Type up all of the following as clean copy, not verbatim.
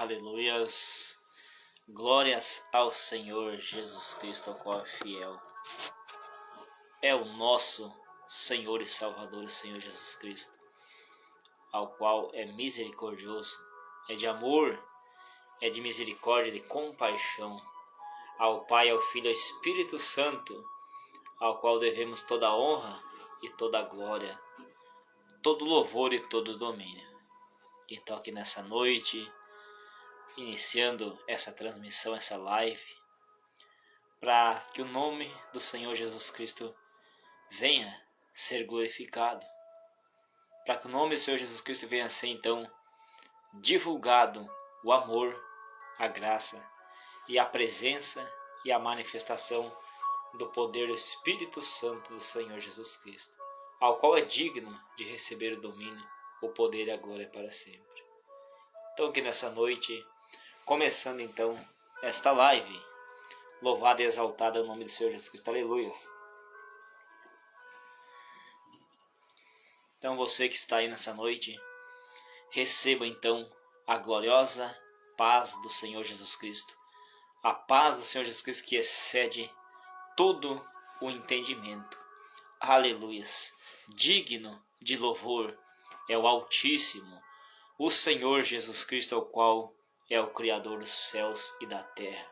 Aleluias. Glórias ao Senhor Jesus Cristo, ao qual é fiel. É o nosso Senhor e Salvador, o Senhor Jesus Cristo, ao qual é misericordioso, é de amor, é de misericórdia, de compaixão. Ao Pai, ao Filho e ao Espírito Santo, ao qual devemos toda a honra e toda a glória, todo louvor e todo domínio. Então aqui nessa noite, iniciando essa transmissão, essa live, para que o nome do Senhor Jesus Cristo venha ser glorificado, para que o nome do Senhor Jesus Cristo venha ser então divulgado, o amor, a graça e a presença e a manifestação do poder do Espírito Santo do Senhor Jesus Cristo, ao qual é digno de receber o domínio, o poder e a glória para sempre. Então que nessa noite, começando então esta live, louvado e exaltado é o nome do Senhor Jesus Cristo, aleluia. Então você que está aí nessa noite, receba então a gloriosa paz do Senhor Jesus Cristo, a paz do Senhor Jesus Cristo que excede todo o entendimento, aleluias. Digno de louvor é o Altíssimo, o Senhor Jesus Cristo, o qual é o Criador dos céus e da terra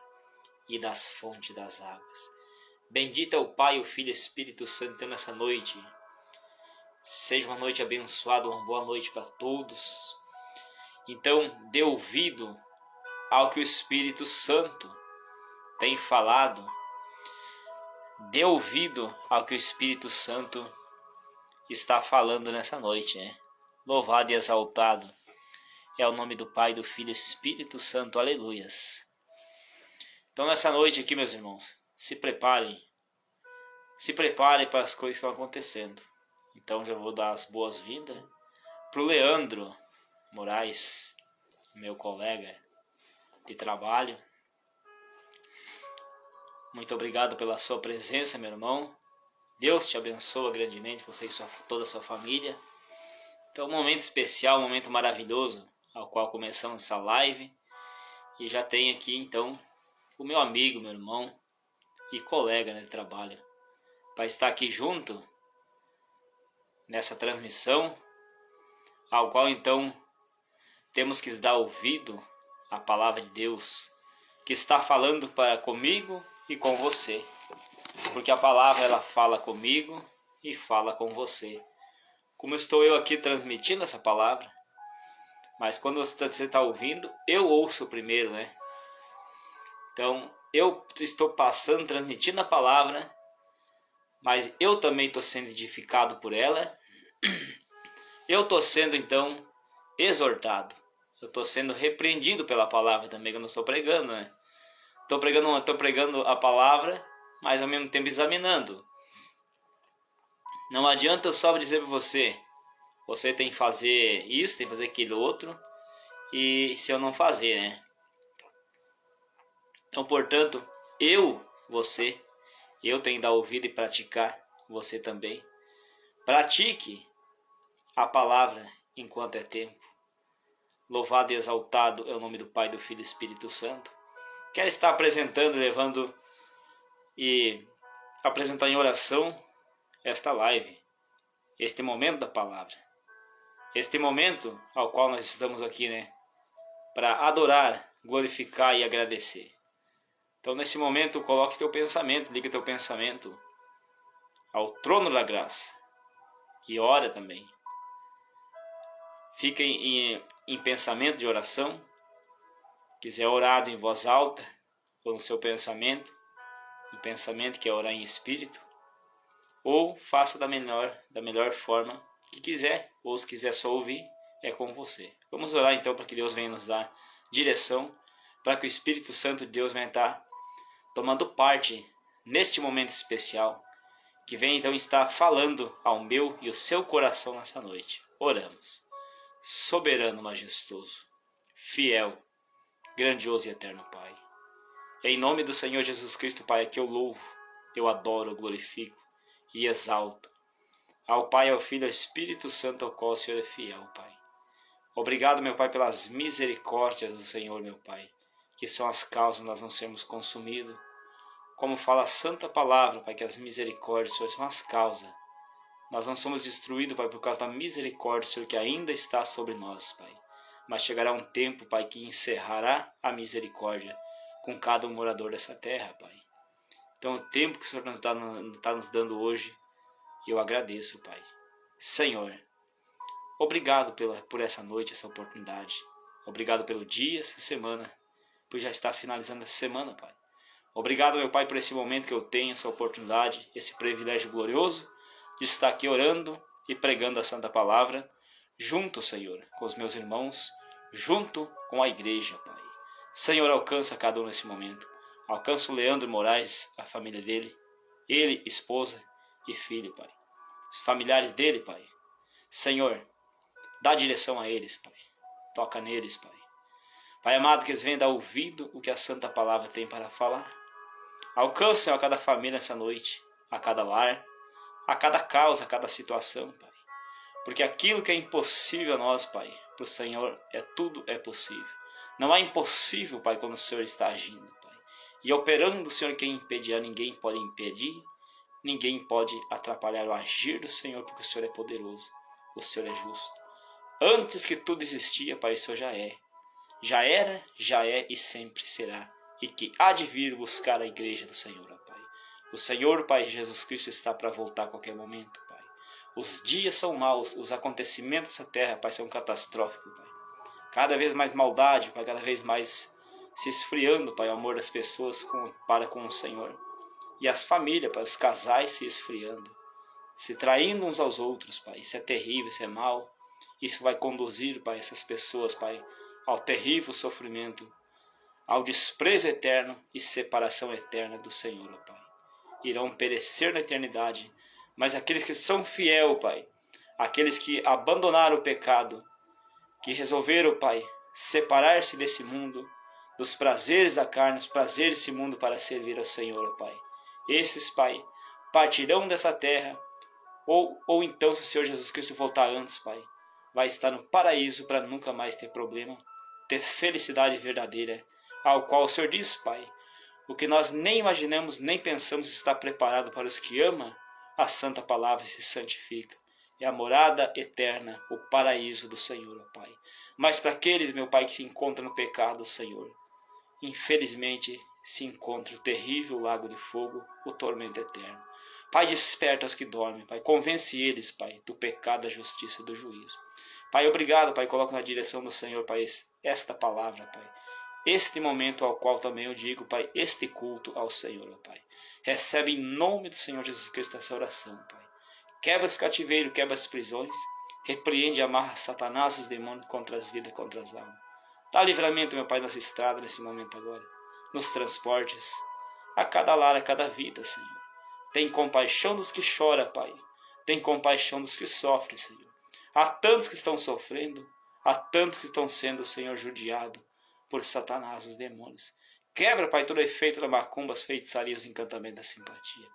e das fontes das águas. Bendito é o Pai, o Filho e o Espírito Santo. Então nessa noite, seja uma noite abençoada, uma boa noite para todos. Então dê ouvido ao que o Espírito Santo tem falado. Dê ouvido ao que o Espírito Santo está falando nessa noite, né? Louvado e exaltado é o nome do Pai, do Filho e do Espírito Santo, aleluias. Então nessa noite aqui, meus irmãos, se preparem para as coisas que estão acontecendo. Então já vou dar as boas-vindas para o Leandro Moraes, meu colega de trabalho. Muito obrigado pela sua presença, meu irmão. Deus te abençoe grandemente, você e toda a sua família. Então, um momento especial, um momento maravilhoso, ao qual começamos essa live. E já tem aqui, então, o meu amigo, meu irmão e colega, né, de trabalho, para estar aqui junto nessa transmissão, ao qual, então, temos que dar ouvido à palavra de Deus, que está falando para comigo e com você, porque a palavra ela fala comigo e fala com você, como estou eu aqui transmitindo essa palavra, mas quando você está ouvindo, eu ouço primeiro, né? Então eu estou passando, transmitindo a palavra, mas eu também estou sendo edificado por ela, eu estou sendo então exortado, eu estou sendo repreendido pela palavra também, que eu não estou pregando, né? Estou pregando a palavra, mas ao mesmo tempo examinando. Não adianta eu só dizer para você tem que fazer isso, tem que fazer aquilo outro, e se eu não fazer, né? Então, portanto, eu tenho que dar ouvido e praticar, você também. Pratique a palavra enquanto é tempo. Louvado e exaltado é o nome do Pai, do Filho e do Espírito Santo. Quero estar apresentando, apresentar em oração esta live, este momento da palavra, este momento ao qual nós estamos aqui, né, para adorar, glorificar e agradecer. Então nesse momento coloque teu pensamento, liga teu pensamento ao trono da graça e ora também. Fica em pensamento de oração. Quiser orar em voz alta, ou no seu pensamento, o pensamento que é orar em espírito, ou faça da melhor forma que quiser, ou se quiser só ouvir, é com você. Vamos orar então para que Deus venha nos dar direção, para que o Espírito Santo de Deus venha estar tomando parte neste momento especial, que venha então estar falando ao meu e ao seu coração nessa noite. Oramos. Soberano, majestoso, fiel, grandioso e eterno Pai, em nome do Senhor Jesus Cristo, Pai, que eu louvo, eu adoro, eu glorifico e exalto ao Pai, ao Filho e ao Espírito Santo, ao qual o Senhor é fiel, Pai. Obrigado, meu Pai, pelas misericórdias do Senhor, meu Pai, que são as causas de nós não sermos consumidos. Como fala a santa palavra, Pai, que as misericórdias, Senhor, são as causas. Nós não somos destruídos, Pai, por causa da misericórdia, Senhor, que ainda está sobre nós, Pai. Mas chegará um tempo, Pai, que encerrará a misericórdia com cada morador dessa terra, Pai. Então, o tempo que o Senhor está nos dando hoje, eu agradeço, Pai. Senhor, obrigado por essa noite, essa oportunidade. Obrigado pelo dia, essa semana, por já estar finalizando essa semana, Pai. Obrigado, meu Pai, por esse momento que eu tenho, essa oportunidade, esse privilégio glorioso de estar aqui orando e pregando a Santa Palavra, junto, Senhor, com os meus irmãos, junto com a igreja, Pai. Senhor, alcança cada um nesse momento. Alcança o Leandro Moraes, a família dele, ele, esposa e filho, Pai. Os familiares dele, Pai. Senhor, dá direção a eles, Pai. Toca neles, Pai. Pai amado, que eles venham dar ouvido o que a Santa Palavra tem para falar. Alcance a cada família essa noite, a cada lar, a cada causa, a cada situação, Pai. Porque aquilo que é impossível a nós, Pai, para o Senhor, tudo é possível. Não há impossível, Pai, quando o Senhor está agindo, Pai. E operando o Senhor, quem impedirá, ninguém pode impedir, ninguém pode atrapalhar o agir do Senhor, porque o Senhor é poderoso, o Senhor é justo. Antes que tudo existia, Pai, o Senhor já é. Já era, já é e sempre será. E que há de vir buscar a igreja do Senhor, ó Pai. O Senhor, Pai, Jesus Cristo está para voltar a qualquer momento, Pai. Os dias são maus, os acontecimentos dessa terra, Pai, são catastróficos, Pai. Cada vez mais maldade, Pai, cada vez mais se esfriando, Pai, o amor das pessoas para com o Senhor. E as famílias, Pai, os casais se esfriando, se traindo uns aos outros, Pai. Isso é terrível, isso é mal. Isso vai conduzir, Pai, essas pessoas, Pai, ao terrível sofrimento, ao desprezo eterno e separação eterna do Senhor, ó Pai. Irão perecer na eternidade, mas aqueles que são fiel, Pai, aqueles que abandonaram o pecado, que resolveram, Pai, separar-se desse mundo, dos prazeres da carne, os prazeres desse mundo para servir ao Senhor, ó Pai. Esses, Pai, partirão dessa terra, ou então, se o Senhor Jesus Cristo voltar antes, Pai, vai estar no paraíso para nunca mais ter problema, ter felicidade verdadeira, ao qual o Senhor diz, Pai, o que nós nem imaginamos, nem pensamos está preparado para os que amam a Santa Palavra e se santifica. É a morada eterna, o paraíso do Senhor, ó Pai. Mas para aqueles, meu Pai, que se encontram no pecado, Senhor, infelizmente se encontra o terrível lago de fogo, o tormento eterno. Pai, desperta os que dormem, Pai, convence eles, Pai, do pecado, da justiça e do juízo. Pai, obrigado, Pai, coloco na direção do Senhor, Pai, esta palavra, Pai. Este momento ao qual também eu digo, Pai, este culto ao Senhor, ó Pai. Recebe em nome do Senhor Jesus Cristo essa oração, Pai. Quebra os cativeiros, quebra as prisões, repreende e amarra Satanás e os demônios contra as vidas, contra as almas. Dá livramento, meu Pai, nas estradas nesse momento agora, nos transportes, a cada lar, a cada vida, Senhor. Tem compaixão dos que choram, Pai. Tem compaixão dos que sofrem, Senhor. Há tantos que estão sofrendo, há tantos que estão sendo, Senhor, judiados por Satanás, os demônios. Quebra, Pai, todo o efeito da macumba, as feitiçarias, os encantamentos da simpatia.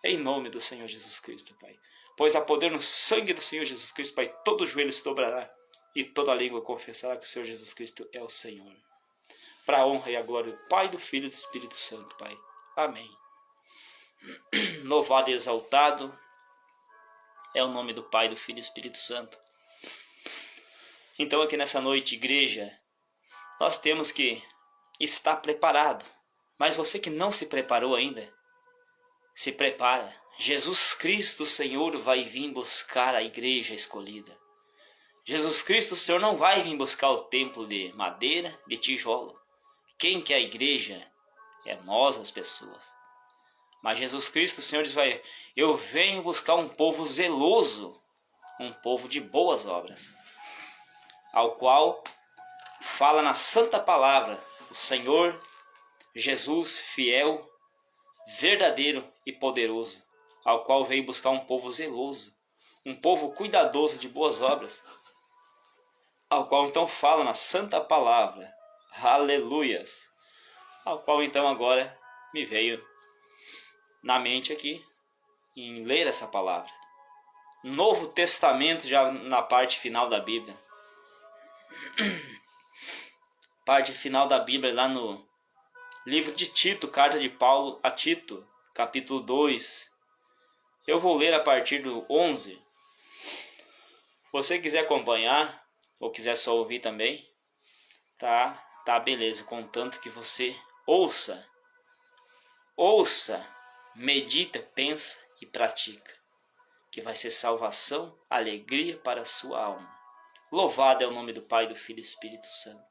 Em nome do Senhor Jesus Cristo, Pai. Pois há poder no sangue do Senhor Jesus Cristo, Pai, todo joelho se dobrará e toda língua confessará que o Senhor Jesus Cristo é o Senhor. Para a honra e a glória do Pai, do Filho e do Espírito Santo, Pai. Amém. Louvado e exaltado é o nome do Pai, do Filho e do Espírito Santo. Então aqui nessa noite, igreja, nós temos que estar preparado. Mas você que não se preparou ainda, se prepara. Jesus Cristo, o Senhor, vai vir buscar a igreja escolhida. Jesus Cristo, o Senhor, não vai vir buscar o templo de madeira, de tijolo. Quem que é a igreja? É nós, as pessoas. Mas Jesus Cristo, o Senhor, diz, eu venho buscar um povo zeloso, um povo de boas obras, ao qual fala na Santa Palavra o Senhor Jesus, fiel, verdadeiro e poderoso, ao qual veio buscar um povo zeloso, um povo cuidadoso de boas obras, ao qual então fala na Santa Palavra, aleluias, ao qual então agora me veio na mente aqui, em ler essa palavra. Novo Testamento, já na parte final da Bíblia. Parte final da Bíblia lá no livro de Tito, carta de Paulo a Tito, capítulo 2. Eu vou ler a partir do 11. Se você quiser acompanhar, ou quiser só ouvir também, tá beleza, contanto que você ouça, medita, pensa e pratica, que vai ser salvação, alegria para a sua alma. Louvado é o nome do Pai, do Filho e do Espírito Santo.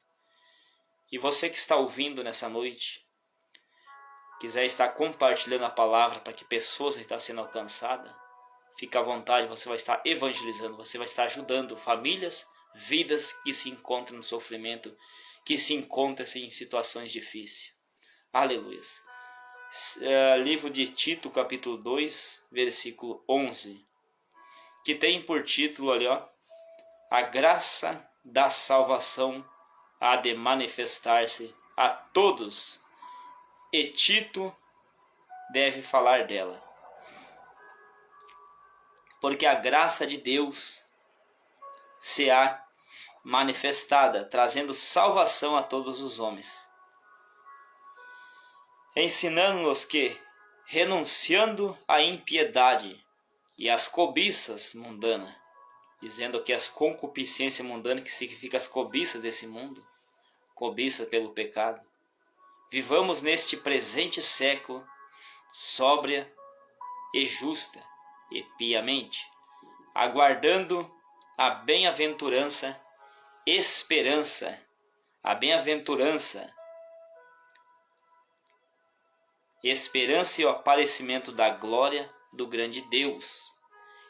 E você que está ouvindo nessa noite, quiser estar compartilhando a palavra para que pessoas estão sendo alcançadas, fique à vontade, você vai estar evangelizando, você vai estar ajudando famílias, vidas que se encontram no sofrimento, que se encontram em situações difíceis. Aleluia. Livro de Tito, capítulo 2, versículo 11, que tem por título ali, ó, a graça da salvação há de manifestar-se a todos, e Tito deve falar dela. Porque a graça de Deus se há manifestada, trazendo salvação a todos os homens, ensinando-nos que, renunciando à impiedade e às cobiças mundanas, dizendo que as concupiscências mundanas, que significa as cobiças desse mundo, cobiça pelo pecado, vivamos neste presente século sóbria e justa e piamente, aguardando a bem-aventurança, esperança e o aparecimento da glória do grande Deus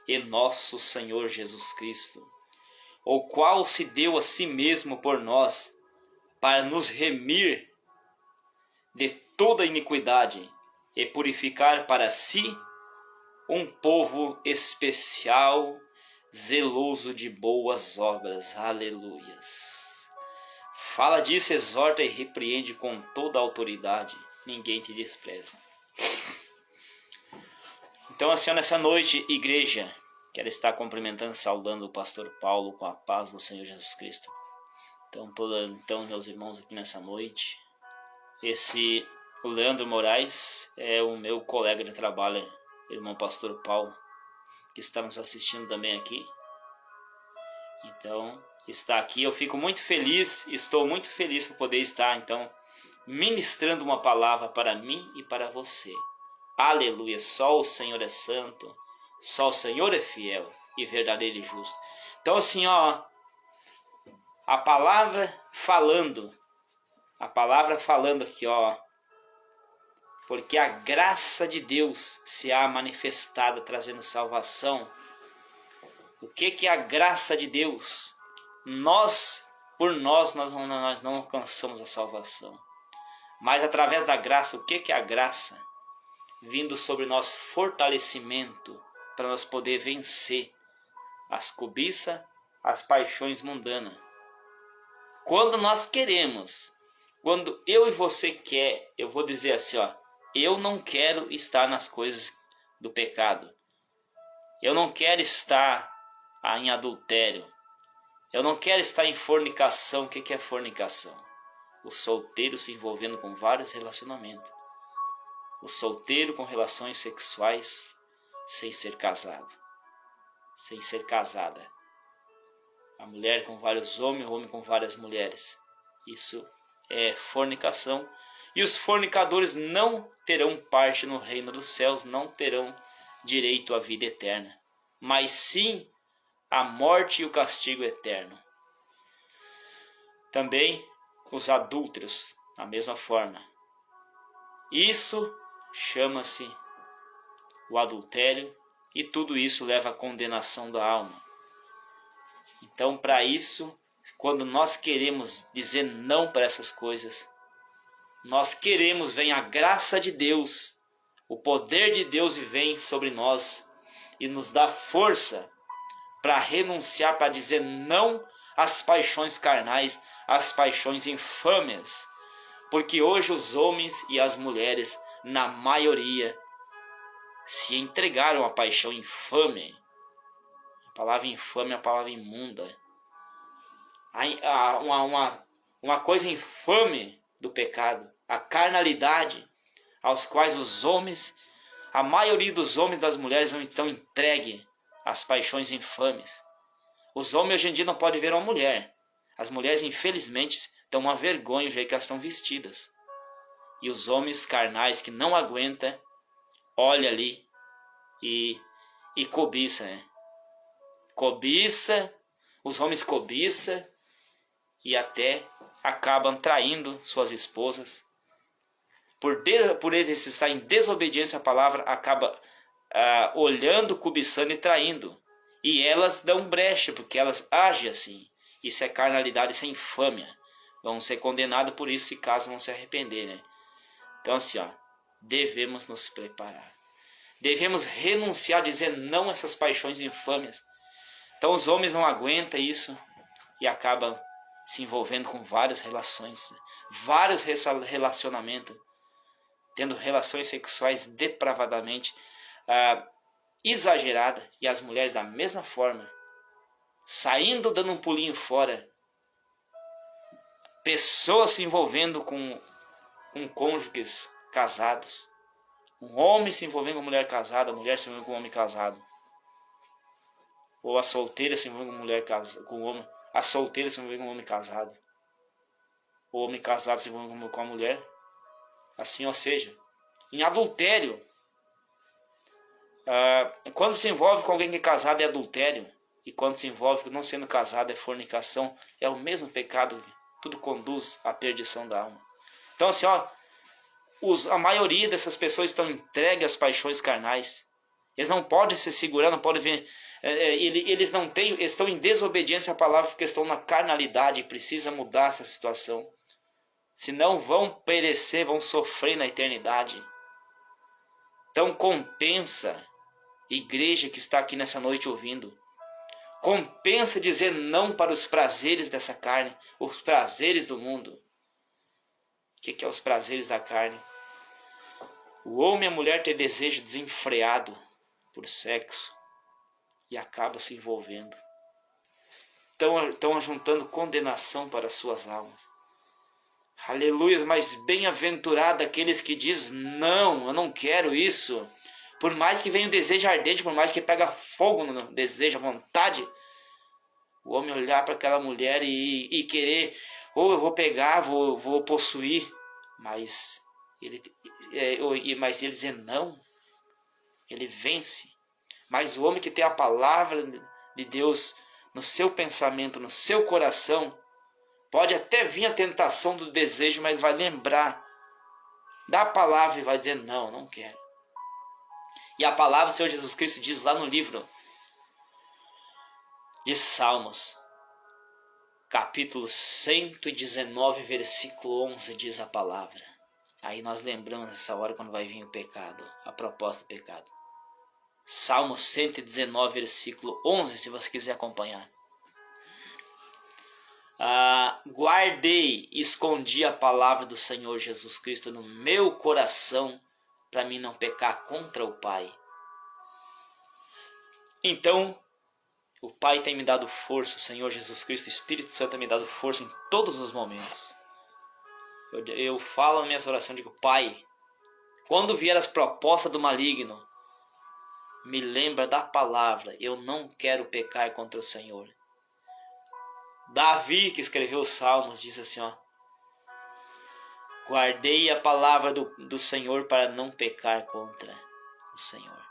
e nosso Senhor Jesus Cristo, o qual se deu a si mesmo por nós, para nos remir de toda iniquidade e purificar para si um povo especial, zeloso de boas obras. Aleluias. Fala disso, exorta e repreende com toda a autoridade. Ninguém te despreza. Então, assim, nessa noite, igreja, quero estar cumprimentando e saudando o pastor Paulo com a paz do Senhor Jesus Cristo. Então, meus irmãos aqui nessa noite, o Leandro Moraes é o meu colega de trabalho, irmão pastor Paulo, que está nos assistindo também aqui. Então, está aqui, eu fico muito feliz, estou muito feliz por poder estar, então, ministrando uma palavra para mim e para você. Aleluia, só o Senhor é santo, só o Senhor é fiel e verdadeiro e justo. Então, assim, ó, a palavra falando aqui, ó, porque a graça de Deus se há manifestada, trazendo salvação. O que é a graça de Deus? Por nós não alcançamos a salvação. Mas através da graça, o que é a graça? Vindo sobre nós fortalecimento, para nós poder vencer as cobiças, as paixões mundanas. Quando nós queremos, quando eu e você quer, eu vou dizer assim, ó, eu não quero estar nas coisas do pecado. Eu não quero estar em adultério. Eu não quero estar em fornicação. O que é fornicação? O solteiro se envolvendo com vários relacionamentos. O solteiro com relações sexuais sem ser casado. Sem ser casada. A mulher com vários homens, o homem com várias mulheres. Isso é fornicação. E os fornicadores não terão parte no reino dos céus, não terão direito à vida eterna, mas sim a morte e o castigo eterno. Também os adúlteros, da mesma forma. Isso chama-se o adultério e tudo isso leva à condenação da alma. Então, para isso, quando nós queremos dizer não para essas coisas, nós queremos, vem a graça de Deus, o poder de Deus vem sobre nós e nos dá força para renunciar, para dizer não às paixões carnais, às paixões infâmias. Porque hoje os homens e as mulheres, na maioria, se entregaram à paixão infame. A palavra infame é a palavra imunda. uma coisa infame do pecado, a carnalidade, aos quais os homens, a maioria dos homens e das mulheres não estão entregues às paixões infames. Os homens hoje em dia não podem ver uma mulher. As mulheres, infelizmente, dão uma vergonha o jeito que elas estão vestidas. E os homens carnais que não aguentam, olha ali e cobiça, né? Cobiça, os homens cobiçam e até acabam traindo suas esposas. Por eles estar em desobediência à palavra, acaba olhando, cobiçando e traindo. E elas dão brecha, porque elas agem assim. Isso é carnalidade, isso é infâmia. Vão ser condenados por isso, se caso não se arrepender, né? Então assim, devemos nos preparar. Devemos renunciar, dizer não a essas paixões infâmias. Então os homens não aguentam isso e acabam se envolvendo com várias relações, vários relacionamentos, tendo relações sexuais depravadamente exageradas, e as mulheres da mesma forma, saindo, dando um pulinho fora, pessoas se envolvendo com cônjuges casados, um homem se envolvendo com mulher casada, a mulher se envolvendo com um homem casado, ou a solteira se envolvendo com mulher casada, com homem, a solteira se envolvendo com um homem casado, o homem casado se envolvendo com a mulher, assim, ou seja, em adultério. Quando se envolve com alguém que é casado é adultério, e quando se envolve não sendo casado é fornicação, é o mesmo pecado, tudo conduz à perdição da alma. Então assim, a maioria dessas pessoas estão entregues às paixões carnais, eles não podem se segurar, não podem ver, eles não têm, estão em desobediência à palavra porque estão na carnalidade, e precisa mudar essa situação, senão vão perecer, vão sofrer na eternidade. Então compensa, igreja que está aqui nessa noite ouvindo, compensa dizer não para os prazeres dessa carne, os prazeres do mundo. O que é os prazeres da carne? O homem e a mulher têm desejo desenfreado por sexo e acabam se envolvendo. Estão ajuntando condenação para as suas almas. Aleluia, mas bem-aventurado aqueles que dizem, não, eu não quero isso. Por mais que venha o desejo ardente, por mais que pega fogo no desejo, a vontade, o homem olhar para aquela mulher e querer, ou eu vou pegar, vou possuir, mas ele dizer não, ele vence. Mas o homem que tem a palavra de Deus no seu pensamento, no seu coração, pode até vir a tentação do desejo, mas ele vai lembrar da palavra e vai dizer, não, não quero. E a palavra do Senhor Jesus Cristo diz lá no livro de Salmos, capítulo 119, versículo 11, diz a palavra. Aí nós lembramos nessa hora quando vai vir o pecado, a proposta do pecado. Salmo 119, versículo 11, se você quiser acompanhar. Guardei, escondi a palavra do Senhor Jesus Cristo no meu coração, para mim não pecar contra o Pai. Então, o Pai tem me dado força, o Senhor Jesus Cristo, o Espírito Santo tem me dado força em todos os momentos. Eu falo nas minhas orações, digo, Pai, quando vier as propostas do maligno, me lembra da palavra, eu não quero pecar contra o Senhor. Davi, que escreveu os Salmos, diz assim, guardei a palavra do Senhor para não pecar contra o Senhor.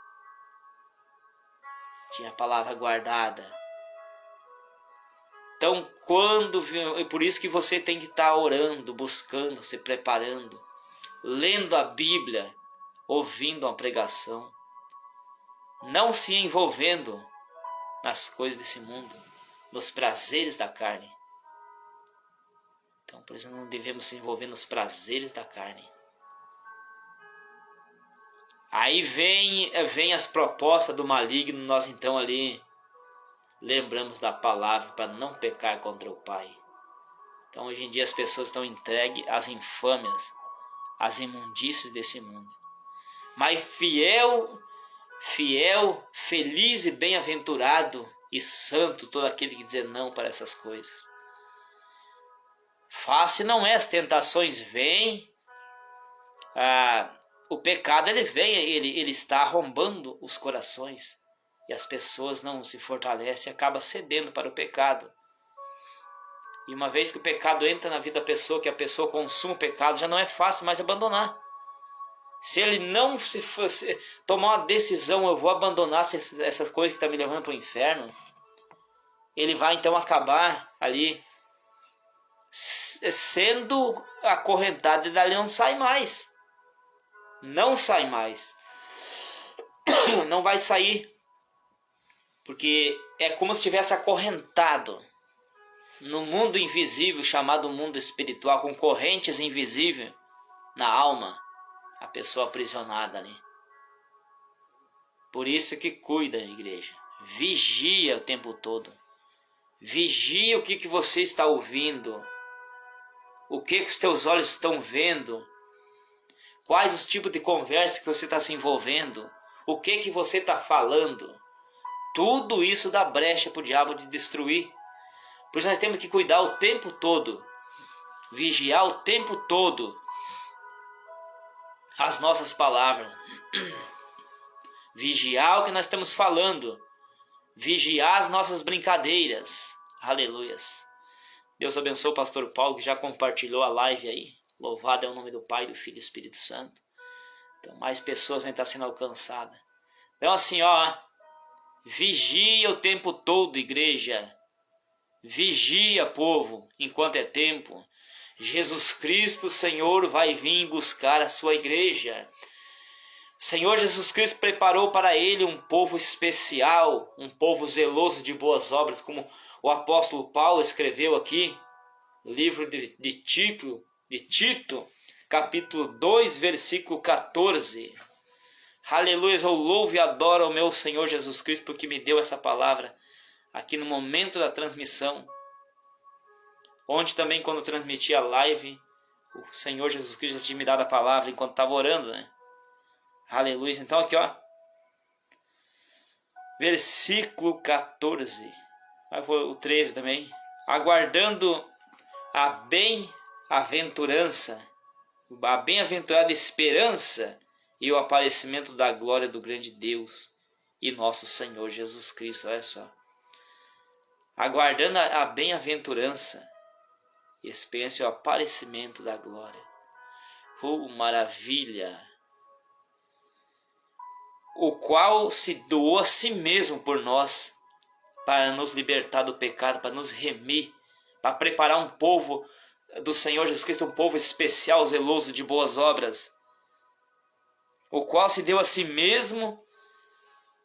Tinha a palavra guardada. Então, é por isso que você tem que estar orando, buscando, se preparando, lendo a Bíblia, ouvindo uma pregação, não se envolvendo nas coisas desse mundo, nos prazeres da carne. Então, por isso não devemos se envolver nos prazeres da carne. Aí vem as propostas do maligno, nós então ali lembramos da palavra para não pecar contra o Pai. Então hoje em dia as pessoas estão entregues às infâmias, às imundícies desse mundo. Mas fiel, feliz e bem-aventurado e santo todo aquele que diz não para essas coisas. Fácil não é, as tentações vêm, o pecado ele vem, ele está arrombando os corações e as pessoas não se fortalecem, acabam cedendo para o pecado. E uma vez que o pecado entra na vida da pessoa, que a pessoa consome o pecado, já não é fácil mais abandonar. Se ele não se fosse tomar uma decisão, eu vou abandonar essas coisas que estão me levando para o inferno, ele vai então acabar ali sendo acorrentado e dali não sai mais. Não sai mais. Não vai sair. Porque é como se estivesse acorrentado no mundo invisível chamado mundo espiritual, com correntes invisíveis na alma. A pessoa aprisionada ali. Por isso que cuida, igreja. Vigia o tempo todo. Vigia o que você está ouvindo. O que os teus olhos estão vendo. Quais os tipos de conversa que você está se envolvendo. O que você está falando. Tudo isso dá brecha para o diabo de destruir. Por isso nós temos que cuidar o tempo todo. Vigiar o tempo todo as nossas palavras. Vigiar o que nós estamos falando. Vigiar as nossas brincadeiras. Aleluias. Deus abençoe o pastor Paulo, que já compartilhou a live aí. Louvado é o nome do Pai, do Filho e do Espírito Santo. Então mais pessoas vão estar sendo alcançadas. Então assim, vigia o tempo todo, igreja. Vigia, povo, enquanto é tempo. Jesus Cristo, Senhor, vai vir buscar a sua igreja. Senhor Jesus Cristo preparou para ele um povo especial, um povo zeloso de boas obras, como o apóstolo Paulo escreveu aqui, no livro de Tito, capítulo 2, versículo 14. Aleluia, eu louvo e adoro ao meu Senhor Jesus Cristo, porque me deu essa palavra aqui no momento da transmissão. Onde também, quando eu transmiti a live, o Senhor Jesus Cristo já tinha me dado a palavra enquanto estava orando, né? Aleluia. Então aqui, versículo 14. O 13 também. Aguardando a bem-aventurança, a bem-aventurada esperança e o aparecimento da glória do grande Deus e nosso Senhor Jesus Cristo. Olha só. Aguardando a bem-aventurança e esperança e o aparecimento da glória. Maravilha! O qual se doou a si mesmo por nós, para nos libertar do pecado, para nos remir, para preparar um povo do Senhor Jesus Cristo, um povo especial, zeloso de boas obras. O qual se deu a si mesmo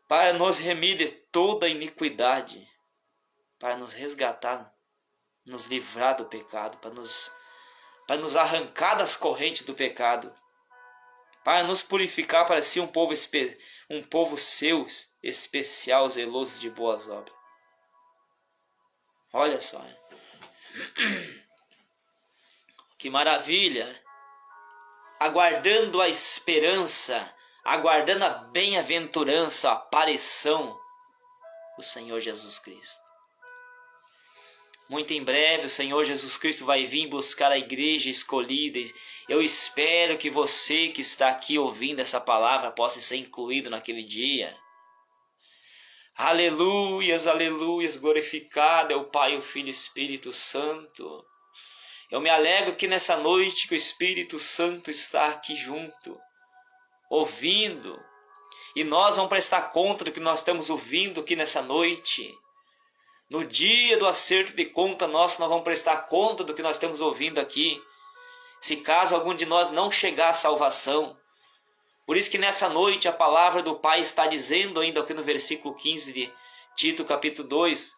para nos remir de toda iniquidade, para nos resgatar, nos livrar do pecado, para nos arrancar das correntes do pecado, para nos purificar para si um povo seu, especial, zeloso de boas obras. Olha só, hein? Que maravilha! Aguardando a esperança, aguardando a bem-aventurança, a aparição do Senhor Jesus Cristo. Muito em breve o Senhor Jesus Cristo vai vir buscar a igreja escolhida. Eu espero que você que está aqui ouvindo essa palavra possa ser incluído naquele dia. Aleluias, aleluias, glorificado é o Pai, o Filho e o Espírito Santo. Eu me alegro que nessa noite que o Espírito Santo está aqui junto, ouvindo. E nós vamos prestar conta do que nós estamos ouvindo aqui nessa noite. No dia do acerto de conta nosso, nós vamos prestar conta do que nós estamos ouvindo aqui. Se caso algum de nós não chegar à salvação. Por isso que nessa noite a palavra do Pai está dizendo ainda aqui no versículo 15 de Tito capítulo 2.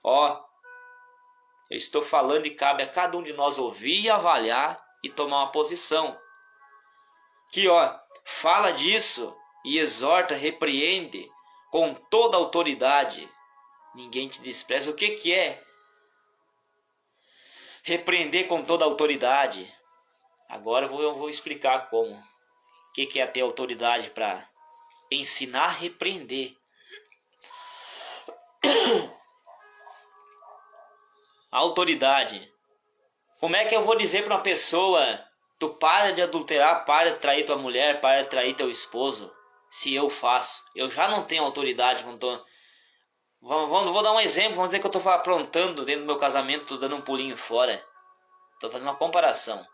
Eu estou falando e cabe a cada um de nós ouvir, avaliar e tomar uma posição. Que fala disso e exorta, repreende com toda a autoridade. Ninguém te despreza. O que é repreender com toda a autoridade? Agora eu vou explicar como. O que é ter autoridade para ensinar a repreender? A autoridade Como é que eu vou dizer para uma pessoa, tu para de adulterar, para de trair tua mulher, para de trair teu esposo, se eu faço? Eu já não tenho autoridade quando tô... Vou dar um exemplo, vamos dizer que eu tô aprontando dentro do meu casamento, tô dando um pulinho fora. Tô fazendo uma comparação.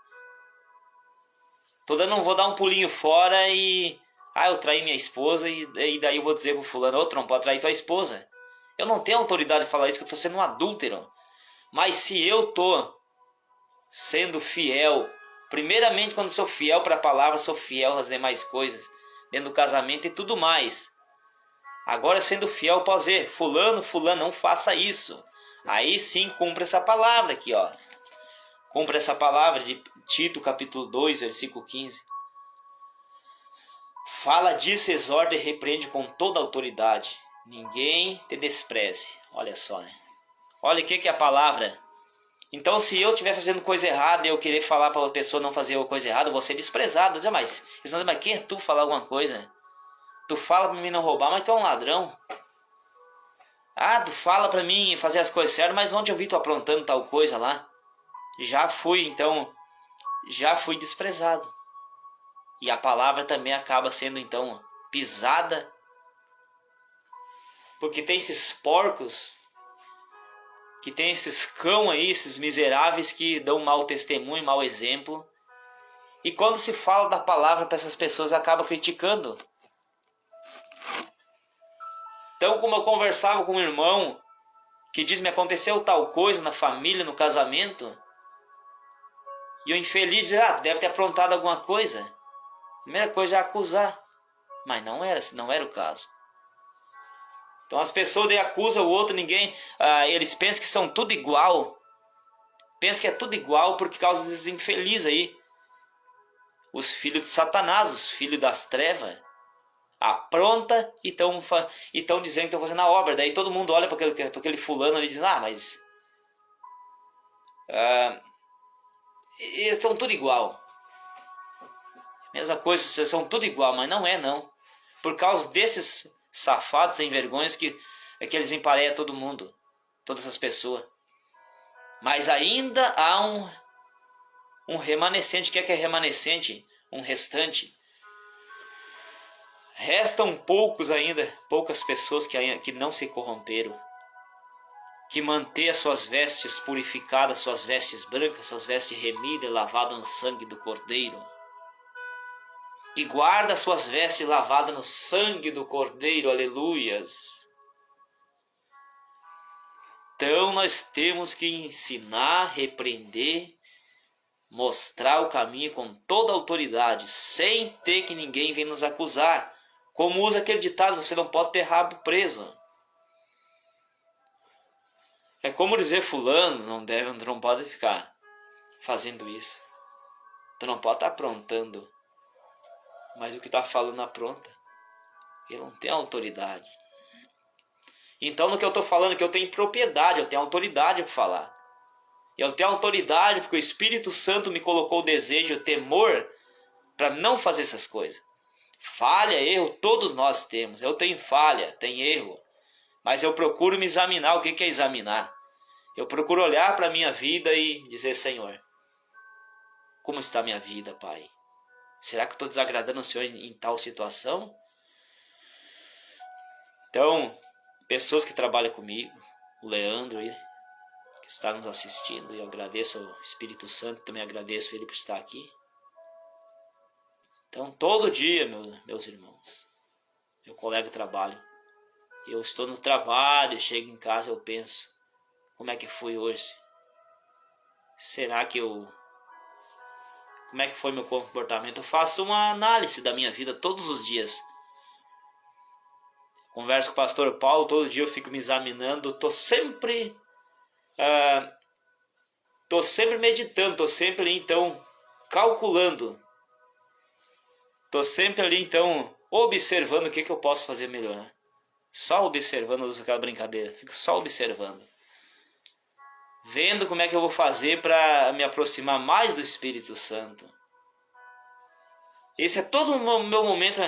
Vou dar um pulinho fora e... eu traí minha esposa e daí eu vou dizer pro fulano, outro não pode trair tua esposa. Eu não tenho autoridade de falar isso, que eu tô sendo um adúltero. Mas se eu tô sendo fiel, primeiramente quando sou fiel para a palavra, sou fiel nas demais coisas, dentro do casamento e tudo mais. Agora sendo fiel, posso dizer, fulano, não faça isso. Aí sim cumpre essa palavra aqui, ó. Cumpre essa palavra de Tito capítulo 2, versículo 15. Fala disso, exorta e repreende com toda autoridade. Ninguém te despreze. Olha só, né? Olha o que é a palavra. Então, se eu estiver fazendo coisa errada e eu querer falar para a pessoa não fazer a coisa errada, eu vou ser desprezado. Mas quem é tu falar alguma coisa? Tu fala para mim não roubar, mas tu é um ladrão. Tu fala para mim fazer as coisas certas, mas onde eu vi tu aprontando tal coisa lá? Já fui desprezado. E a palavra também acaba sendo então pisada. Porque tem esses porcos, que tem esses cão aí, esses miseráveis que dão mau testemunho, mau exemplo. E quando se fala da palavra para essas pessoas, acaba criticando. Então, como eu conversava com um irmão que diz, me aconteceu tal coisa na família, no casamento, e o infeliz diz, deve ter aprontado alguma coisa. A primeira coisa é acusar. Mas não era o caso. Então as pessoas daí acusam o outro, eles pensam que são tudo igual. Pensam que é tudo igual por causa desses infelizes aí. Os filhos de Satanás, os filhos das trevas. Apronta e estão dizendo que estão fazendo a obra. Daí todo mundo olha para aquele fulano e diz, mas... eles são tudo igual. Mesma coisa, vocês são tudo igual, mas não é não. Por causa desses safados sem vergonhas que eles empareiam todo mundo, todas as pessoas. Mas ainda há um remanescente. O que é remanescente? Um restante. Restam poucas pessoas que não se corromperam, que mantêm as suas vestes purificadas, suas vestes brancas, suas vestes remidas, lavadas no sangue do Cordeiro. Que guarda suas vestes lavadas no sangue do Cordeiro, aleluias. Então nós temos que ensinar, repreender, mostrar o caminho com toda a autoridade, sem ter que ninguém venha nos acusar. Como usa aquele ditado, você não pode ter rabo preso. É como dizer, fulano, não pode ficar fazendo isso. Tu não pode estar aprontando. Mas o que está falando apronta. Ele não tem autoridade. Então no que eu estou falando, que eu tenho propriedade, eu tenho autoridade para falar. Eu tenho autoridade porque o Espírito Santo me colocou o desejo, o temor para não fazer essas coisas. Falha, erro, todos nós temos. Eu tenho falha, tenho erro. Mas eu procuro me examinar. O que é examinar? Eu procuro olhar para a minha vida e dizer, Senhor, como está a minha vida, Pai? Será que eu estou desagradando o Senhor em tal situação? Então, pessoas que trabalham comigo, o Leandro, que está nos assistindo, e eu agradeço ao Espírito Santo, também agradeço ele por estar aqui. Então, todo dia, meus irmãos, meu colega de trabalho, eu estou no trabalho, chego em casa, eu penso, como é que foi hoje? Como é que foi meu comportamento? Eu faço uma análise da minha vida todos os dias. Converso com o pastor Paulo, todo dia eu fico me examinando, estou sempre meditando, estou sempre ali então calculando. Estou sempre ali então observando o que eu posso fazer melhor. Né? Só observando, uso aquela brincadeira, fico só observando. Vendo como é que eu vou fazer para me aproximar mais do Espírito Santo. Esse é todo o meu momento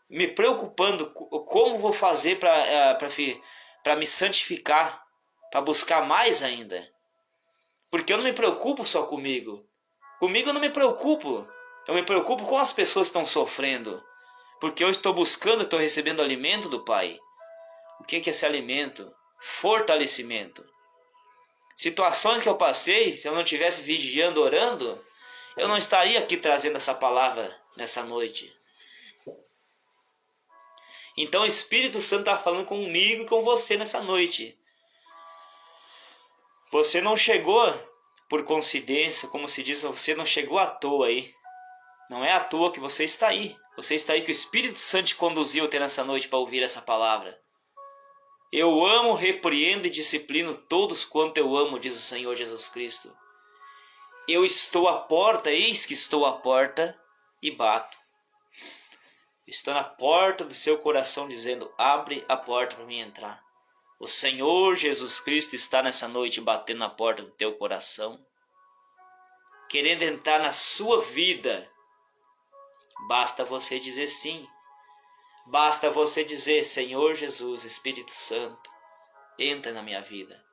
me preocupando como vou fazer para me santificar, para buscar mais ainda. Porque eu não me preocupo só comigo. Comigo eu não me preocupo. Eu me preocupo com as pessoas que estão sofrendo. Porque eu estou buscando, estou recebendo alimento do Pai. O que é esse alimento? Fortalecimento. Situações que eu passei, se eu não estivesse vigiando, orando, eu não estaria aqui trazendo essa palavra nessa noite. Então o Espírito Santo está falando comigo e com você nessa noite. Você não chegou por coincidência, como se diz, você não chegou à toa aí. Não é à toa que você está aí. Você está aí que o Espírito Santo te conduziu até nessa noite para ouvir essa palavra. Eu amo, repreendo e disciplino todos quanto eu amo, diz o Senhor Jesus Cristo. Eu estou à porta, eis que estou à porta e bato. Estou na porta do seu coração dizendo, abre a porta para mim entrar. O Senhor Jesus Cristo está nessa noite batendo na porta do teu coração, querendo entrar na sua vida. Basta você dizer sim. Basta você dizer, Senhor Jesus, Espírito Santo, entra na minha vida.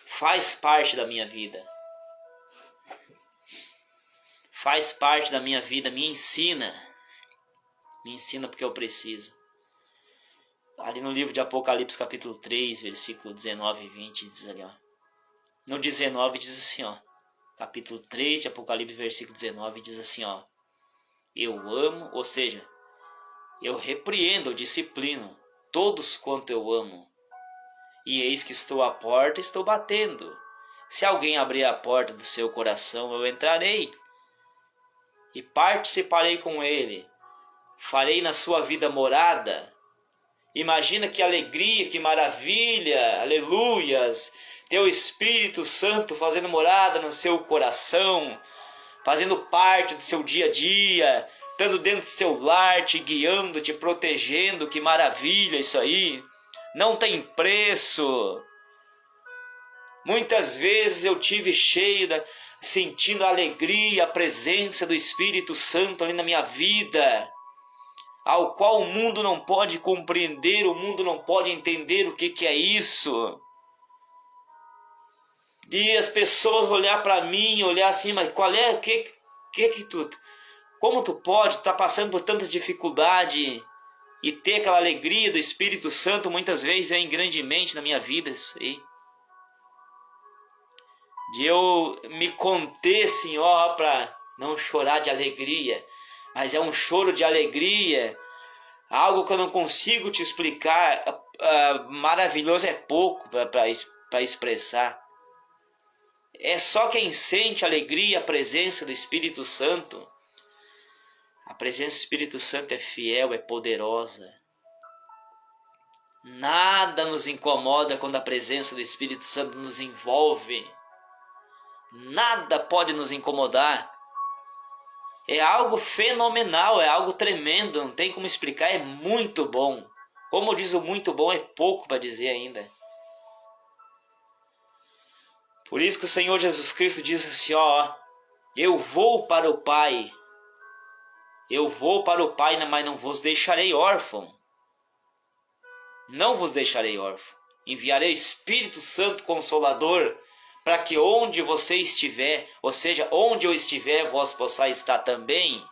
Faz parte da minha vida. Faz parte da minha vida, me ensina. Me ensina porque eu preciso. Ali no livro de Apocalipse, capítulo 3, versículo 19 e 20, diz ali, ó. No 19 diz assim, ó. Capítulo 3 de Apocalipse, versículo 19, diz assim, ó. Eu amo, ou seja, eu repreendo, eu disciplino todos quanto eu amo. E eis que estou à porta e estou batendo. Se alguém abrir a porta do seu coração, eu entrarei e participarei com ele. Farei na sua vida morada. Imagina que alegria, que maravilha, aleluias. Teu Espírito Santo fazendo morada no seu coração, fazendo parte do seu dia a dia, estando dentro do seu lar, te guiando, te protegendo, que maravilha isso aí. Não tem preço. Muitas vezes eu tive sentindo a alegria, a presença do Espírito Santo ali na minha vida, ao qual o mundo não pode compreender, o mundo não pode entender o que é isso. De as pessoas olhar para mim, olhar assim, mas qual é, como tu pode estar passando por tanta dificuldade e ter aquela alegria do Espírito Santo, muitas vezes vem grandemente na minha vida isso aí. De eu me conter, Senhor, para não chorar de alegria, mas é um choro de alegria, algo que eu não consigo te explicar, maravilhoso é pouco para expressar. É só quem sente a alegria, a presença do Espírito Santo. A presença do Espírito Santo é fiel, é poderosa. Nada nos incomoda quando a presença do Espírito Santo nos envolve. Nada pode nos incomodar. É algo fenomenal, é algo tremendo, não tem como explicar, é muito bom. Como diz o muito bom, é pouco para dizer ainda. Por isso que o Senhor Jesus Cristo diz assim, ó, eu vou para o Pai. Eu vou para o Pai, mas não vos deixarei órfão. Não vos deixarei órfão. Enviarei o Espírito Santo Consolador, para que onde você estiver, ou seja, onde eu estiver, vós possais estar também.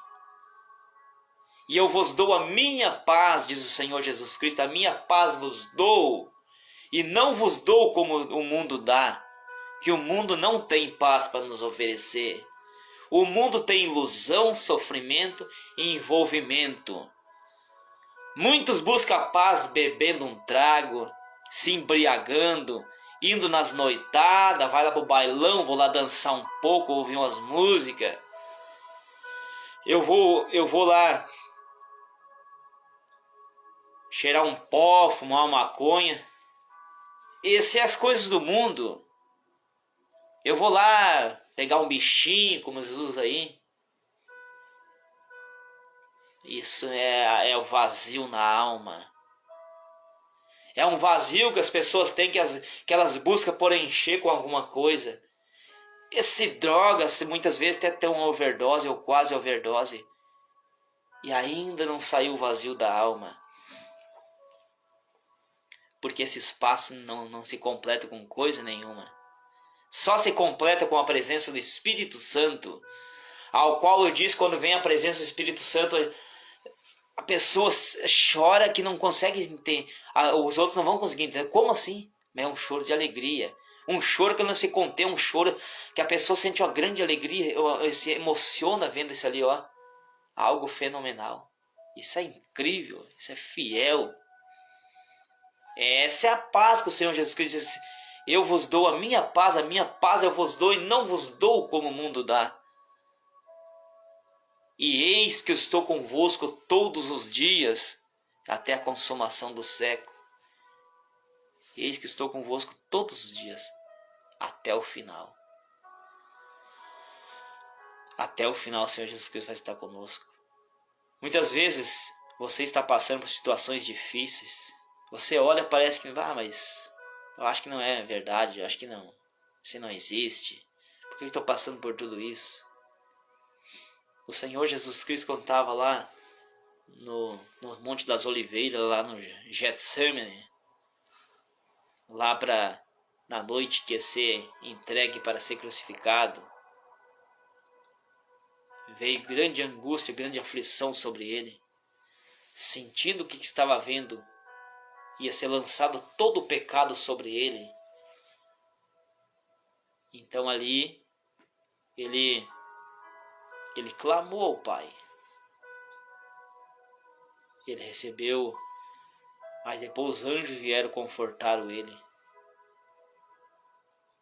E eu vos dou a minha paz, diz o Senhor Jesus Cristo, a minha paz vos dou, e não vos dou como o mundo dá, que o mundo não tem paz para nos oferecer. O mundo tem ilusão, sofrimento e envolvimento. Muitos buscam paz bebendo um trago, se embriagando, indo nas noitadas, vai lá pro bailão, vou lá dançar um pouco, ouvir umas músicas. Eu vou lá cheirar um pó, fumar uma maconha. Essas são as coisas do mundo. Eu vou lá pegar um bichinho, como Jesus aí. Isso é o vazio na alma. É um vazio que as pessoas têm, que elas buscam por encher com alguma coisa. Esse droga, muitas vezes tem uma overdose ou quase overdose. E ainda não saiu o vazio da alma. Porque esse espaço não se completa com coisa nenhuma. só se completa com a presença do Espírito Santo, ao qual eu disse, quando vem a presença do Espírito Santo, a pessoa chora que não consegue entender, os outros não vão conseguir entender. Como assim? É um choro de alegria, um choro que não se contém, um choro que a pessoa sente uma grande alegria, se emociona vendo isso ali, ó, algo fenomenal. Isso é incrível, isso é fiel. Essa é a paz que o Senhor Jesus Cristo disse: eu vos dou a minha paz eu vos dou, e não vos dou como o mundo dá. E eis que eu estou convosco todos os dias, até a consumação do século. Eis que estou convosco todos os dias, até o final. Até o final o Senhor Jesus Cristo vai estar conosco. Muitas vezes você está passando por situações difíceis. Você olha e parece que, mas eu acho que não é verdade, eu acho que não. Você não existe. Por que eu estou passando por tudo isso? O Senhor Jesus Cristo, quando estava lá no Monte das Oliveiras, lá no Getsemane, lá na noite que ia ser entregue para ser crucificado, veio grande angústia, grande aflição sobre ele, sentindo que estava havendo, ia ser lançado todo o pecado sobre ele. Então ali ele clamou ao Pai. Ele recebeu, mas depois os anjos vieram confortar ele.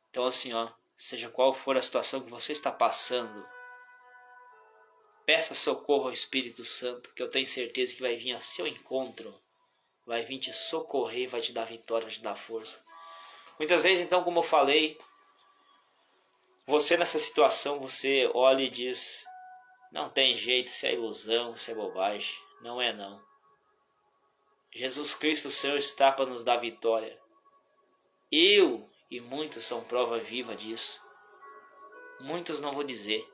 Então assim, ó, seja qual for a situação que você está passando, peça socorro ao Espírito Santo, que eu tenho certeza que vai vir ao seu encontro, vai vir te socorrer, vai te dar vitória, vai te dar força. Muitas vezes, então, como eu falei, você nessa situação, você olha e diz: não tem jeito, isso é ilusão, isso é bobagem. Não é não. Jesus Cristo, o Senhor, está para nos dar vitória. Eu e muitos são prova viva disso. Muitos não vou dizer.